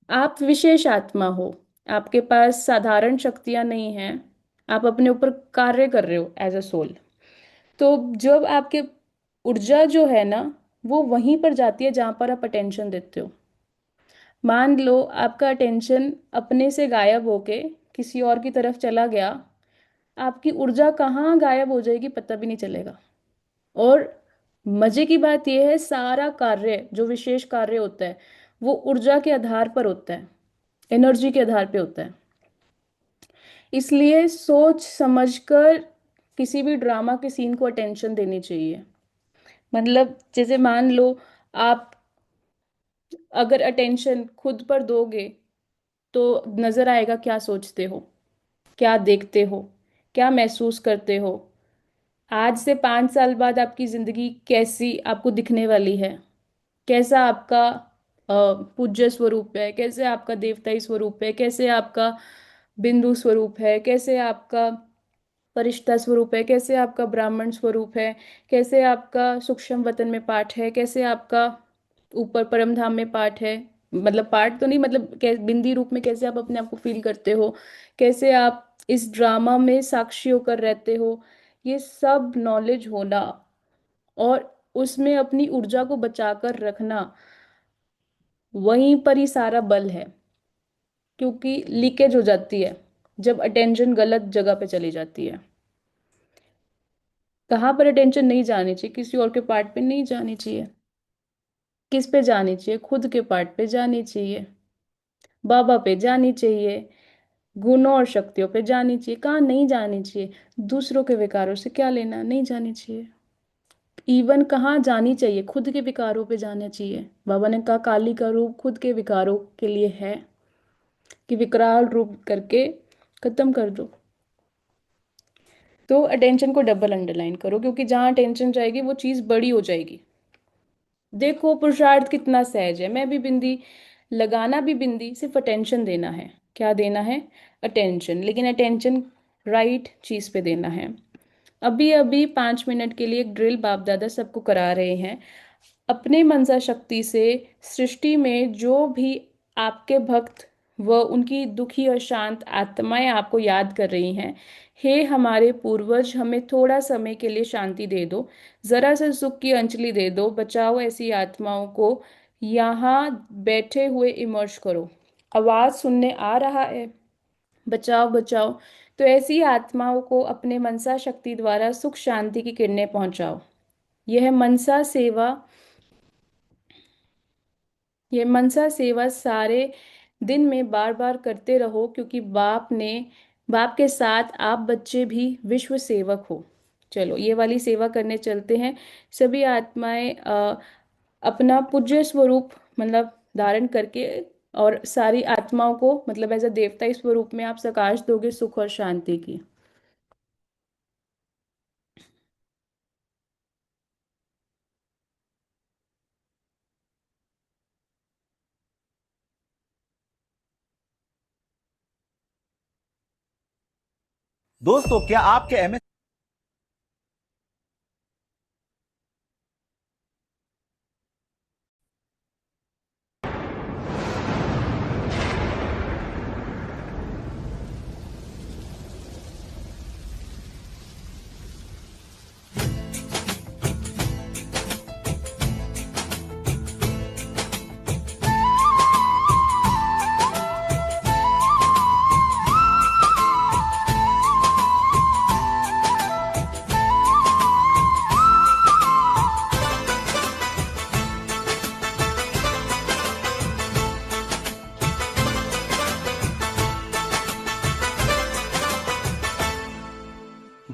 आप विशेष आत्मा हो, आपके पास साधारण शक्तियां नहीं हैं, आप अपने ऊपर कार्य कर रहे हो एज अ सोल। तो जब आपके ऊर्जा जो है ना, वो वहीं पर जाती है जहां पर आप अटेंशन देते हो। मान लो आपका अटेंशन अपने से गायब होके किसी और की तरफ चला गया, आपकी ऊर्जा कहाँ गायब हो जाएगी पता भी नहीं चलेगा। और मजे की बात यह है, सारा कार्य जो विशेष कार्य होता है वो ऊर्जा के आधार पर होता है, एनर्जी के आधार पे होता है। इसलिए सोच समझकर किसी भी ड्रामा के सीन को अटेंशन देनी चाहिए। मतलब जैसे मान लो आप अगर अटेंशन खुद पर दोगे तो नजर आएगा क्या सोचते हो, क्या देखते हो, क्या महसूस करते हो। आज से 5 साल बाद आपकी जिंदगी कैसी आपको दिखने वाली है, कैसा आपका पूज्य स्वरूप है, कैसे आपका देवताई स्वरूप है, कैसे आपका बिंदु स्वरूप है, कैसे आपका फरिश्ता स्वरूप है, कैसे आपका ब्राह्मण स्वरूप है, कैसे आपका सूक्ष्म वतन में पाठ है, कैसे आपका ऊपर परम धाम में पाठ है। मतलब पाठ तो नहीं, मतलब बिंदी रूप में कैसे आप अपने आप को फील करते हो, कैसे आप इस ड्रामा में साक्षी होकर रहते हो। ये सब नॉलेज होना और उसमें अपनी ऊर्जा को बचाकर रखना, वहीं पर ही सारा बल है। क्योंकि लीकेज हो जाती है जब अटेंशन गलत जगह पे चली जाती है। कहाँ पर अटेंशन नहीं जानी चाहिए? किसी और के पार्ट पे नहीं जानी चाहिए। किस पे जानी चाहिए? खुद के पार्ट पे जानी चाहिए, बाबा पे जानी चाहिए, गुणों और शक्तियों पे जानी चाहिए। कहाँ नहीं जानी चाहिए? दूसरों के विकारों से क्या लेना, नहीं जानी चाहिए। इवन कहाँ जानी चाहिए? खुद के विकारों पे जाना चाहिए। बाबा ने कहा काली का रूप खुद के विकारों के लिए है, कि विकराल रूप करके खत्म कर दो। तो अटेंशन को डबल अंडरलाइन करो, क्योंकि जहाँ अटेंशन जाएगी वो चीज़ बड़ी हो जाएगी। देखो पुरुषार्थ कितना सहज है। मैं भी बिंदी लगाना, भी बिंदी सिर्फ अटेंशन देना है। क्या देना है? अटेंशन। लेकिन अटेंशन राइट चीज़ पे देना है। अभी अभी 5 मिनट के लिए एक ड्रिल बाप दादा सबको करा रहे हैं। अपने मनसा शक्ति से सृष्टि में जो भी आपके भक्त व उनकी दुखी और शांत आत्माएं आपको याद कर रही हैं, हे हमारे पूर्वज, हमें थोड़ा समय के लिए शांति दे दो, जरा सा सुख की अंजलि दे दो, बचाओ ऐसी आत्माओं को, यहाँ बैठे हुए इमर्ज करो। आवाज सुनने आ रहा है? बचाओ बचाओ। तो ऐसी आत्माओं को अपने मनसा शक्ति द्वारा सुख शांति की किरणें पहुंचाओ। यह मनसा सेवा, ये मनसा सेवा सारे दिन में बार बार करते रहो, क्योंकि बाप के साथ आप बच्चे भी विश्व सेवक हो। चलो ये वाली सेवा करने चलते हैं। सभी आत्माएं अपना पूज्य स्वरूप मतलब धारण करके, और सारी आत्माओं को मतलब एज अ देवता इस स्वरूप में आप प्रकाश दोगे सुख और शांति की। दोस्तों क्या आपके एमएस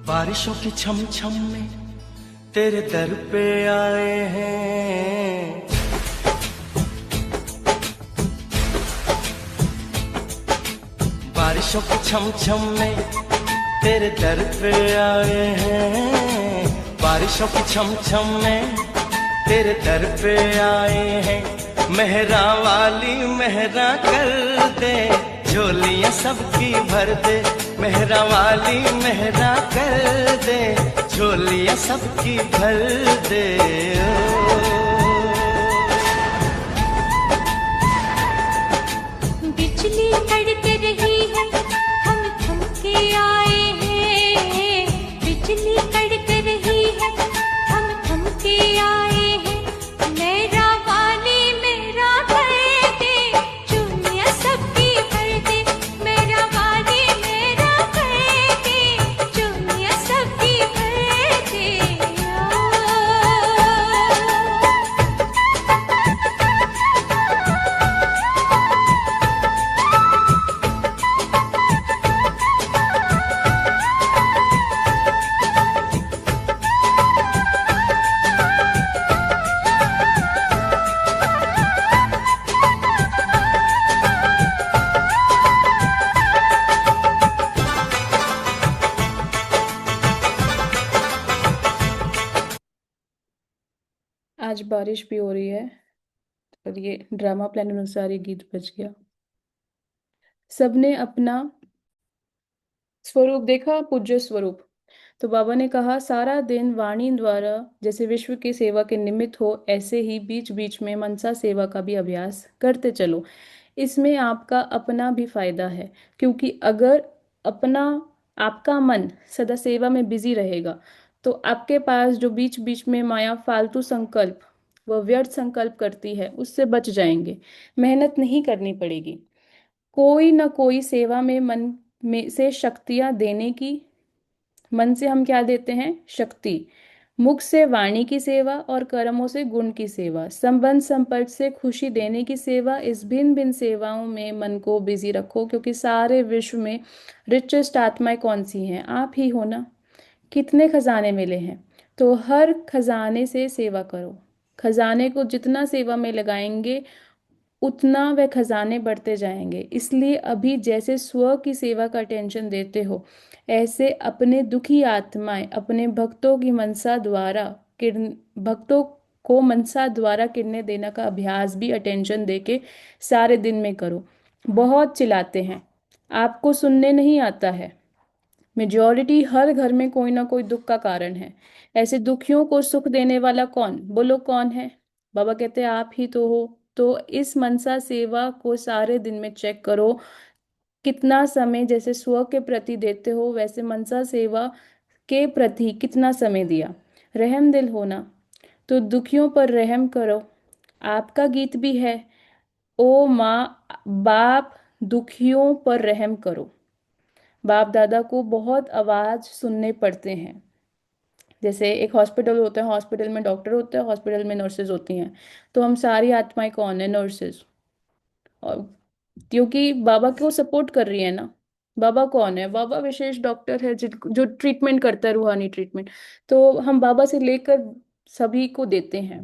बारिशों की छम छम में तेरे दर पे आए हैं, बारिशों की छम छम में तेरे दर पे आए हैं, बारिशों की छम छम में तेरे दर पे आए हैं। मेहरा वाली मेहरा कर दे, झोलियां सबकी भर दे, मेहरा वाली मेहरा कर दे, झोलियां सबकी भर दे। बिजली कड़क रही है, हम थम के आए हैं। बिजली कड़क रही है, हम थम के आए हैं। मेरा वाली मेरा कर दे, चुनिया सबकी भर दे। मेरा वाली मेरा कर दे, चुनिया सबकी भर दे। आज बारिश भी हो रही है और ये ड्रामा प्लान अनुसार ये गीत बज गया। सबने अपना स्वरूप देखा, पूज्य स्वरूप। तो बाबा ने कहा सारा दिन वाणी द्वारा जैसे विश्व की सेवा के निमित्त हो, ऐसे ही बीच बीच में मनसा सेवा का भी अभ्यास करते चलो। इसमें आपका अपना भी फायदा है, क्योंकि अगर अपना आपका मन सदा सेवा में बिजी रहेगा तो आपके पास जो बीच बीच में माया फालतू संकल्प व व्यर्थ संकल्प करती है उससे बच जाएंगे। मेहनत नहीं करनी पड़ेगी। कोई ना कोई सेवा में मन में से शक्तियां देने की, मन से हम क्या देते हैं? शक्ति। मुख से वाणी की सेवा और कर्मों से गुण की सेवा, संबंध संपर्क से खुशी देने की सेवा, इस भिन्न भिन्न सेवाओं में मन को बिजी रखो, क्योंकि सारे विश्व में रिचेस्ट आत्माएं कौन सी हैं? आप ही हो ना। कितने खजाने मिले हैं, तो हर खजाने से सेवा करो। खजाने को जितना सेवा में लगाएंगे उतना वह खजाने बढ़ते जाएंगे। इसलिए अभी जैसे स्व की सेवा का टेंशन देते हो, ऐसे अपने दुखी आत्माएं अपने भक्तों को मनसा द्वारा किरने देने का अभ्यास भी अटेंशन देके सारे दिन में करो। बहुत चिल्लाते हैं, आपको सुनने नहीं आता है। मेजॉरिटी हर घर में कोई ना कोई दुख का कारण है। ऐसे दुखियों को सुख देने वाला कौन? बोलो कौन है? बाबा कहते हैं आप ही तो हो। तो इस मनसा सेवा को सारे दिन में चेक करो, कितना समय जैसे स्व के प्रति देते हो वैसे मनसा सेवा के प्रति कितना समय दिया। रहम दिल होना, तो दुखियों पर रहम करो। आपका गीत भी है, ओ माँ बाप दुखियों पर रहम करो। बाप दादा को बहुत आवाज सुनने पड़ते हैं। जैसे एक हॉस्पिटल होता है, हॉस्पिटल में डॉक्टर होता है, हॉस्पिटल में नर्सेज होती हैं। तो हम सारी आत्माएं कौन है? नर्सेज। और क्योंकि बाबा को सपोर्ट कर रही है ना। बाबा कौन है? बाबा विशेष डॉक्टर है जो ट्रीटमेंट करता है, रूहानी ट्रीटमेंट। तो हम बाबा से लेकर सभी को देते हैं।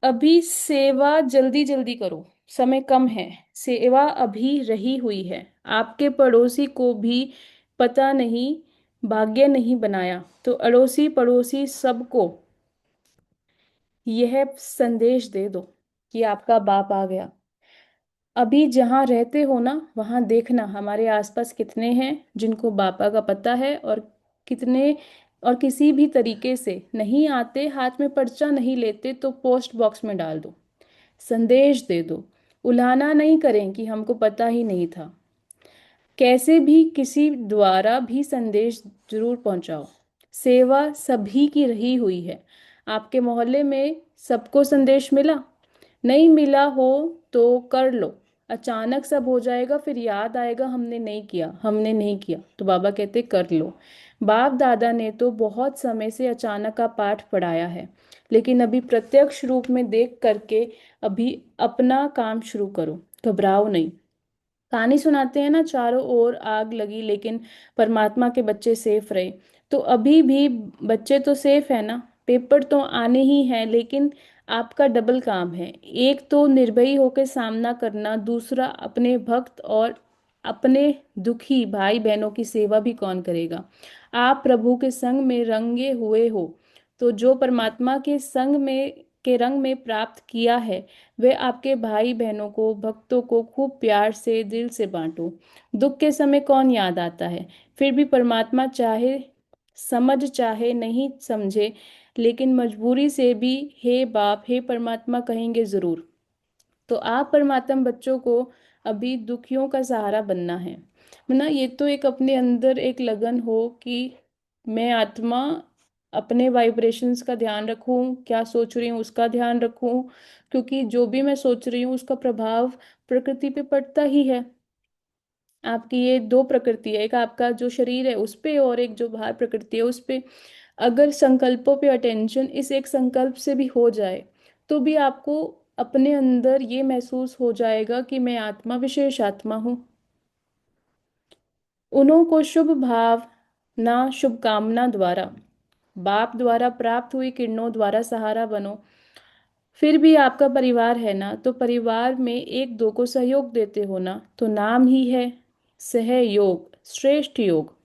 अभी सेवा जल्दी जल्दी करो, समय कम है। सेवा अभी रही हुई है। आपके पड़ोसी को भी पता नहीं, भाग्य नहीं बनाया, तो अड़ोसी पड़ोसी सबको यह संदेश दे दो कि आपका बाप आ गया। अभी जहाँ रहते हो ना, वहाँ देखना हमारे आसपास कितने हैं जिनको बापा का पता है, और कितने और किसी भी तरीके से नहीं आते, हाथ में पर्चा नहीं लेते, तो पोस्ट बॉक्स में डाल दो, संदेश दे दो। उलाहना नहीं करें कि हमको पता ही नहीं था। कैसे भी किसी द्वारा भी संदेश जरूर पहुंचाओ। सेवा सभी की रही हुई है। आपके मोहल्ले में सबको संदेश मिला? नहीं मिला हो तो कर लो। अचानक सब हो जाएगा, फिर याद आएगा हमने नहीं किया, हमने नहीं किया। तो बाबा कहते कर लो। बाप दादा ने तो बहुत समय से अचानक का पाठ पढ़ाया है, लेकिन अभी प्रत्यक्ष रूप में देख करके अभी अपना काम शुरू करो। घबराओ नहीं। कहानी सुनाते हैं ना, चारों ओर आग लगी लेकिन परमात्मा के बच्चे सेफ रहे। तो अभी भी बच्चे तो सेफ है ना। पेपर तो आने ही हैं, लेकिन आपका डबल काम है। एक तो निर्भयी होकर सामना करना, दूसरा अपने भक्त और अपने दुखी भाई बहनों की सेवा भी कौन करेगा? आप प्रभु के संग में रंगे हुए हो, तो जो परमात्मा के संग में के रंग में प्राप्त किया है वह आपके भाई बहनों को, भक्तों को खूब प्यार से दिल से बांटो। दुख के समय कौन याद आता है? फिर भी परमात्मा चाहे समझ चाहे नहीं समझे, लेकिन मजबूरी से भी हे बाप हे परमात्मा कहेंगे जरूर। तो आप परमात्मा बच्चों को अभी दुखियों का सहारा बनना है। ना ये तो एक अपने अंदर एक लगन हो कि मैं आत्मा अपने वाइब्रेशंस का ध्यान रखूं, क्या सोच रही हूँ उसका ध्यान रखूं, क्योंकि जो भी मैं सोच रही हूँ उसका प्रभाव प्रकृति पे पड़ता ही है। आपकी ये दो प्रकृति है, एक आपका जो शरीर है उस पे और एक जो बाहर प्रकृति है उस पे। अगर संकल्पों पे अटेंशन इस एक संकल्प से भी हो जाए तो भी आपको अपने अंदर ये महसूस हो जाएगा कि मैं आत्मा विशेष आत्मा हूँ। उन्हों को शुभ भाव ना शुभकामना द्वारा बाप द्वारा प्राप्त हुई किरणों द्वारा सहारा बनो। फिर भी आपका परिवार है ना, तो परिवार में एक दो को सहयोग देते हो ना, तो नाम ही है सहयोग, श्रेष्ठ योग।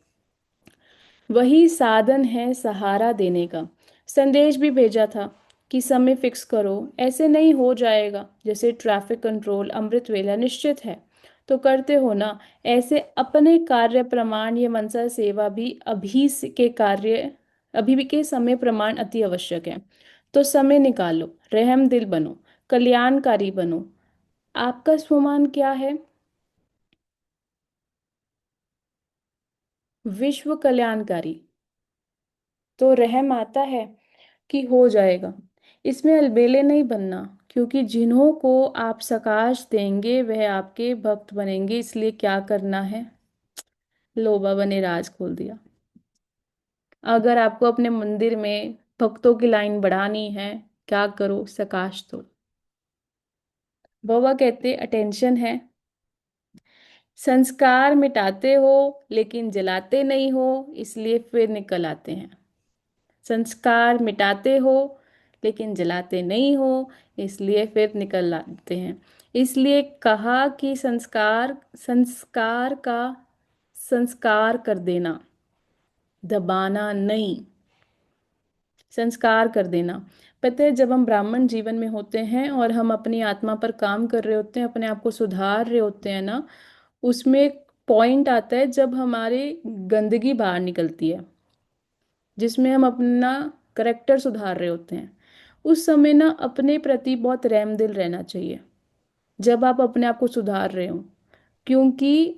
वही साधन है सहारा देने का। संदेश भी भेजा था कि समय फिक्स करो, ऐसे नहीं हो जाएगा। जैसे ट्रैफिक कंट्रोल अमृत वेला निश्चित है तो करते हो ना, ऐसे अपने कार्य प्रमाण ये मनसा सेवा भी के कार्य अभी भी के समय प्रमाण अति आवश्यक है। तो समय निकालो, रहम दिल बनो, कल्याणकारी बनो। आपका स्वमान क्या है? विश्व कल्याणकारी। तो रहम आता है कि हो जाएगा। इसमें अलबेले नहीं बनना, क्योंकि जिन्हों को आप सकाश देंगे वह आपके भक्त बनेंगे। इसलिए क्या करना है? लो बाबा ने राज खोल दिया। अगर आपको अपने मंदिर में भक्तों की लाइन बढ़ानी है, क्या करो? सकाश दो। बाबा कहते अटेंशन है, संस्कार मिटाते हो लेकिन जलाते नहीं हो, इसलिए फिर निकल आते हैं। संस्कार मिटाते हो लेकिन जलाते नहीं हो, इसलिए फिर निकल आते हैं। इसलिए कहा कि संस्कार का संस्कार कर देना, दबाना नहीं, संस्कार कर देना। पता है, जब हम ब्राह्मण जीवन में होते हैं और हम अपनी आत्मा पर काम कर रहे होते हैं, अपने आप को सुधार रहे होते हैं ना, उसमें एक पॉइंट आता है जब हमारी गंदगी बाहर निकलती है, जिसमें हम अपना करेक्टर सुधार रहे होते हैं। उस समय ना अपने प्रति बहुत रहमदिल रहना चाहिए जब आप अपने आप को सुधार रहे हो, क्योंकि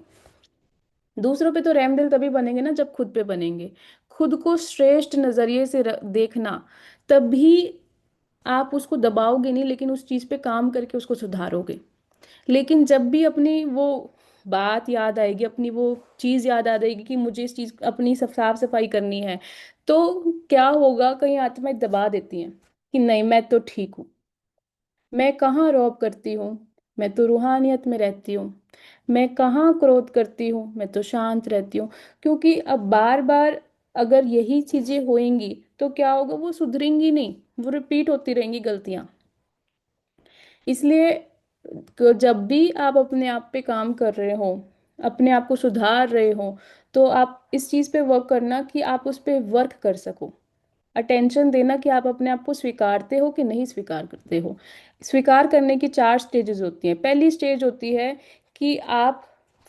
दूसरों पे तो रहमदिल तभी बनेंगे ना जब खुद पे बनेंगे। खुद को श्रेष्ठ नजरिए से देखना, तभी आप उसको दबाओगे नहीं, लेकिन उस चीज पे काम करके उसको सुधारोगे। लेकिन जब भी अपनी वो बात याद आएगी, अपनी वो चीज याद आ जाएगी कि मुझे इस चीज अपनी साफ सफाई करनी है, तो क्या होगा? कहीं आत्माएं दबा देती हैं कि नहीं मैं तो ठीक हूँ, मैं कहाँ रौब करती हूँ, मैं तो रूहानियत में रहती हूँ, मैं कहाँ क्रोध करती हूँ, मैं तो शांत रहती हूँ। क्योंकि अब बार बार अगर यही चीजें होंगी तो क्या होगा? वो सुधरेंगी नहीं, वो रिपीट होती रहेंगी गलतियां। इसलिए जब भी आप अपने आप पे काम कर रहे हो, अपने आप को सुधार रहे हो, तो आप इस चीज पे वर्क करना कि आप उस पे वर्क कर सको। अटेंशन देना कि आप अपने आप को स्वीकारते हो कि नहीं स्वीकार करते हो। स्वीकार करने की चार स्टेजेस होती हैं। पहली स्टेज होती है कि आप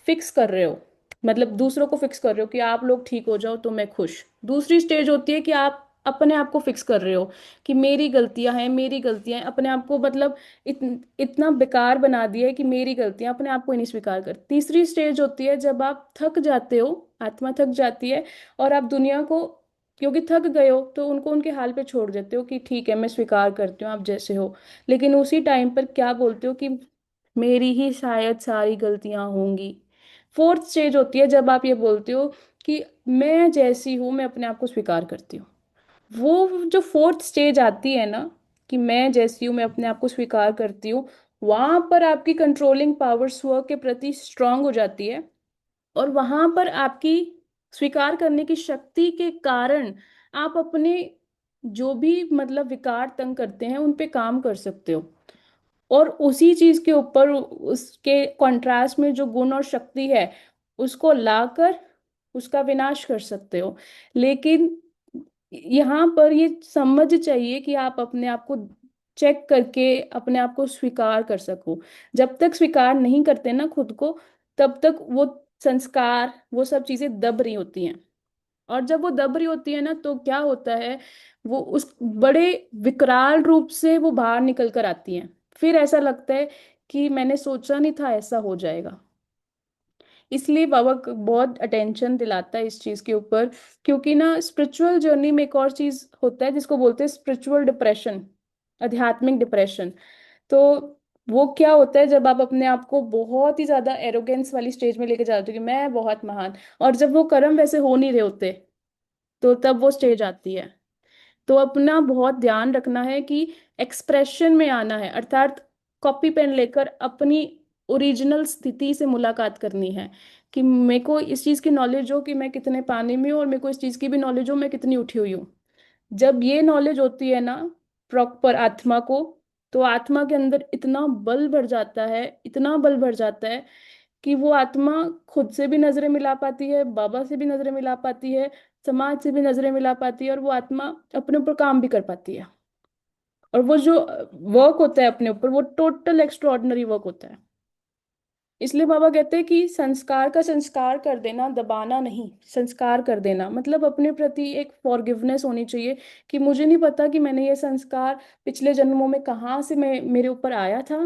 फिक्स कर रहे हो, मतलब दूसरों को फिक्स कर रहे हो कि आप लोग ठीक हो जाओ तो मैं खुश। दूसरी स्टेज होती है कि आप अपने आप को फिक्स कर रहे हो कि मेरी गलतियां हैं, मेरी गलतियां हैं, अपने आप को मतलब इतना बेकार बना दिया है कि मेरी गलतियां, अपने आप को ही नहीं स्वीकार कर। तीसरी स्टेज होती है जब आप थक जाते हो, आत्मा थक जाती है, और आप दुनिया को, क्योंकि थक गए हो तो उनको उनके हाल पे छोड़ देते हो कि ठीक है मैं स्वीकार करती हूँ आप जैसे हो। लेकिन उसी टाइम पर क्या बोलते हो कि मेरी ही शायद सारी गलतियां होंगी। फोर्थ स्टेज होती है जब आप ये बोलते हो कि मैं जैसी हूँ मैं अपने आप को स्वीकार करती हूँ। वो जो फोर्थ स्टेज आती है ना, कि मैं जैसी हूँ मैं अपने आप को स्वीकार करती हूँ, वहां पर आपकी कंट्रोलिंग पावर स्व के प्रति स्ट्रांग हो जाती है। और वहां पर आपकी स्वीकार करने की शक्ति के कारण आप अपने जो भी मतलब विकार तंग करते हैं उन पे काम कर सकते हो, और उसी चीज के ऊपर उसके कंट्रास्ट में जो गुण और शक्ति है उसको लाकर उसका विनाश कर सकते हो। लेकिन यहाँ पर ये समझ चाहिए कि आप अपने आप को चेक करके अपने आप को स्वीकार कर सको। जब तक स्वीकार नहीं करते ना खुद को, तब तक वो संस्कार, वो सब चीजें दब रही होती हैं। और जब वो दब रही होती है ना, तो क्या होता है, वो उस बड़े विकराल रूप से वो बाहर निकल कर आती हैं। फिर ऐसा लगता है कि मैंने सोचा नहीं था ऐसा हो जाएगा। इसलिए बाबा बहुत अटेंशन दिलाता है इस चीज के ऊपर, क्योंकि ना स्पिरिचुअल जर्नी में एक और चीज होता है जिसको बोलते हैं स्पिरिचुअल डिप्रेशन, आध्यात्मिक डिप्रेशन। तो वो क्या होता है, जब आप अपने आप को बहुत ही ज्यादा एरोगेंस वाली स्टेज में लेके जाते हो कि मैं बहुत महान, और जब वो कर्म वैसे हो नहीं रहे होते, तो तब वो स्टेज आती है। तो अपना बहुत ध्यान रखना है कि एक्सप्रेशन में आना है, अर्थात कॉपी पेन लेकर अपनी ओरिजिनल स्थिति से मुलाकात करनी है, कि मेरे को इस चीज की नॉलेज हो कि मैं कितने पानी में हूँ, और मेरे को इस चीज की भी नॉलेज हो मैं कितनी उठी हुई हूँ। जब ये नॉलेज होती है ना प्रॉपर आत्मा को, तो आत्मा के अंदर इतना बल भर जाता है, इतना बल भर जाता है कि वो आत्मा खुद से भी नजरें मिला पाती है, बाबा से भी नजरें मिला पाती है, समाज से भी नजरें मिला पाती है, और वो आत्मा अपने ऊपर काम भी कर पाती है। और वो जो वर्क होता है अपने ऊपर, वो टोटल एक्स्ट्रॉर्डिनरी वर्क होता है। इसलिए बाबा कहते हैं कि संस्कार का संस्कार कर देना, दबाना नहीं, संस्कार कर देना मतलब अपने प्रति एक फॉरगिवनेस होनी चाहिए, कि मुझे नहीं पता कि मैंने ये संस्कार पिछले जन्मों में कहाँ से मैं मेरे ऊपर आया था।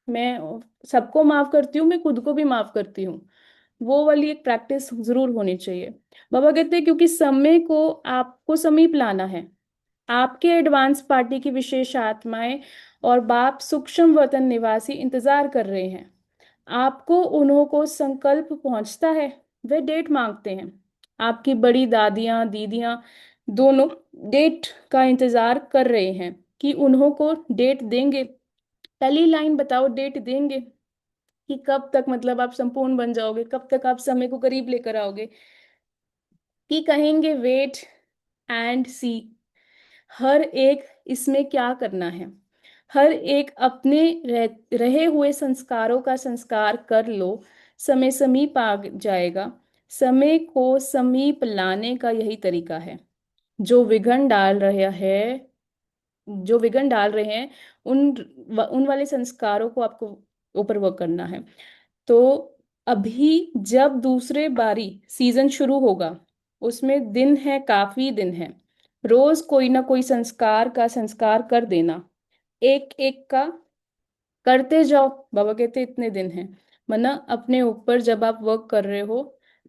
मैं सबको माफ करती हूँ, मैं खुद को भी माफ करती हूँ। वो वाली एक प्रैक्टिस जरूर होनी चाहिए। बाबा कहते हैं क्योंकि समय को आपको समीप लाना है। आपके एडवांस पार्टी की विशेष आत्माएं और बाप सूक्ष्म वतन निवासी इंतजार कर रहे हैं। आपको उन्हों को संकल्प पहुंचता है, वे डेट मांगते हैं। आपकी बड़ी दादियां दीदियां दोनों डेट का इंतजार कर रहे हैं कि उन्हों को डेट देंगे। पहली लाइन बताओ, डेट देंगे कि कब तक मतलब आप संपूर्ण बन जाओगे, कब तक आप समय को करीब लेकर आओगे। कि कहेंगे वेट एंड सी। हर एक इसमें क्या करना है, हर एक अपने रहे हुए संस्कारों का संस्कार कर लो। समय समीप आ जाएगा। समय को समीप लाने का यही तरीका है। जो विघ्न डाल रहा है, जो विघ्न डाल रहे हैं, उन वाले संस्कारों को आपको ऊपर वर्क करना है। तो अभी जब दूसरे बारी सीजन शुरू होगा, उसमें दिन है, काफी दिन है। रोज कोई ना कोई संस्कार का संस्कार कर देना, एक एक का करते जाओ। बाबा कहते इतने दिन हैं, मना अपने ऊपर जब आप वर्क कर रहे हो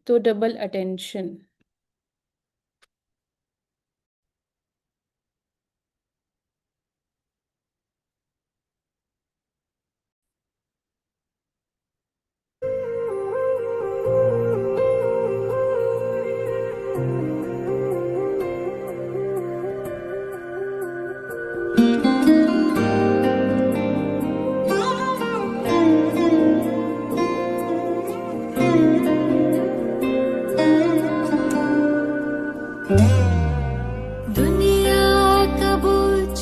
तो डबल अटेंशन। दुनिया का बोझ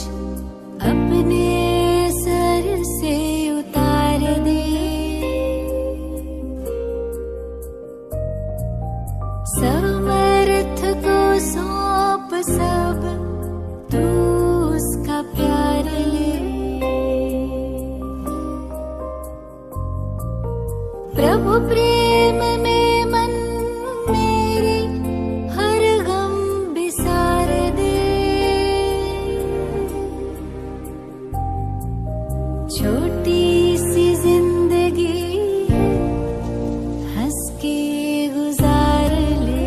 अपने सर से उतार दे, समर्थ को सौंप सब, तू उसका प्यार ले। प्रभु प्रेम में मन मेरे हर गम बिसार दे। छोटी सी जिंदगी हंस के गुजार ले।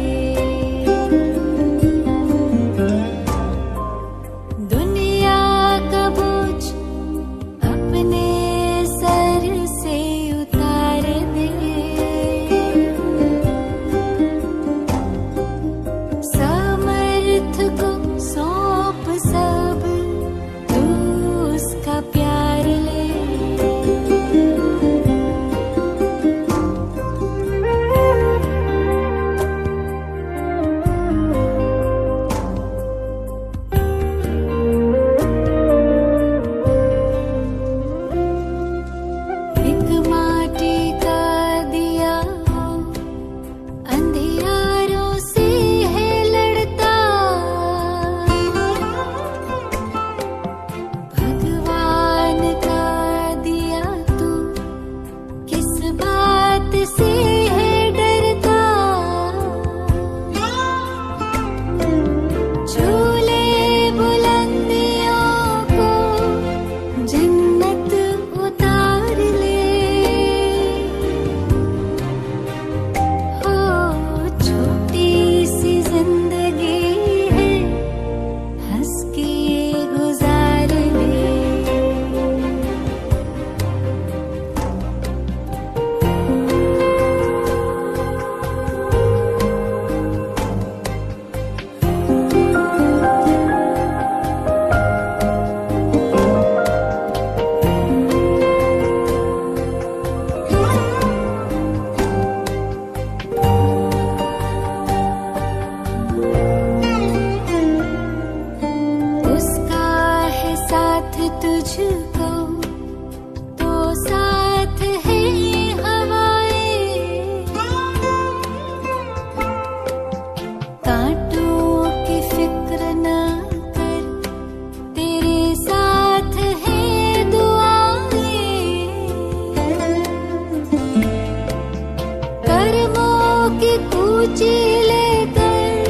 की कूची लेकर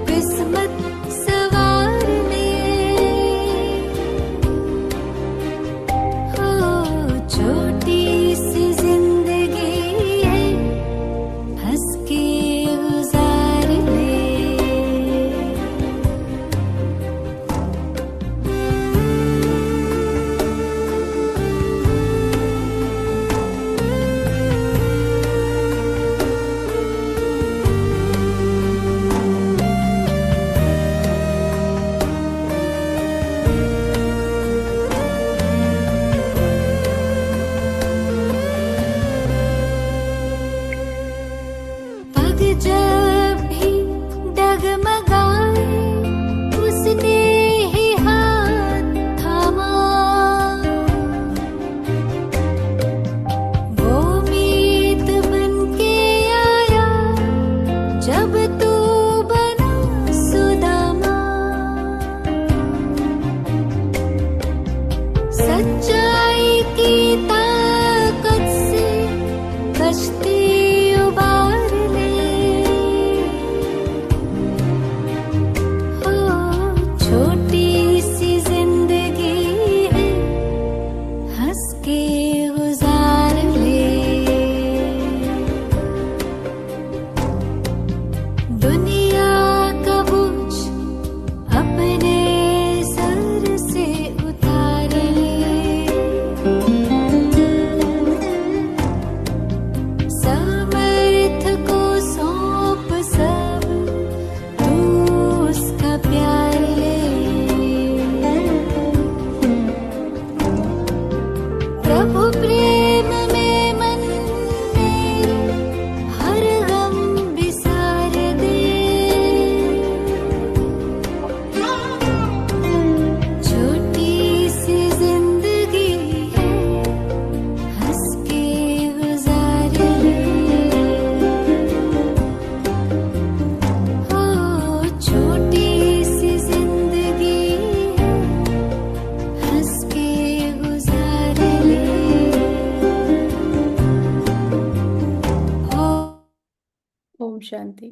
किस्मत सवारने, हो छोटी सी जिंदगी है, हंस के गुजार ले। पग जब भी डगमगाए उसने ही हाथ थामा, वो मीत बन के आया जब तू बना सुदामा। सच्चाई की ताकत से कश्ती उबार ले, हो छोटी सी जिंदगी है, हंस के गुजार ले। दुनिया का बोझ अपने सर से उतार ले, समर्थ को सौंप सब तू उसका प्यार ले। प्रभु प्रेम में मन मेरे हर गम बिसार दे, छोटी सी जिंदगी है, हंस के गुजार ले। हो छोटी सी जिंदगी है, हंस के गुजार ले। हो ओम शांति।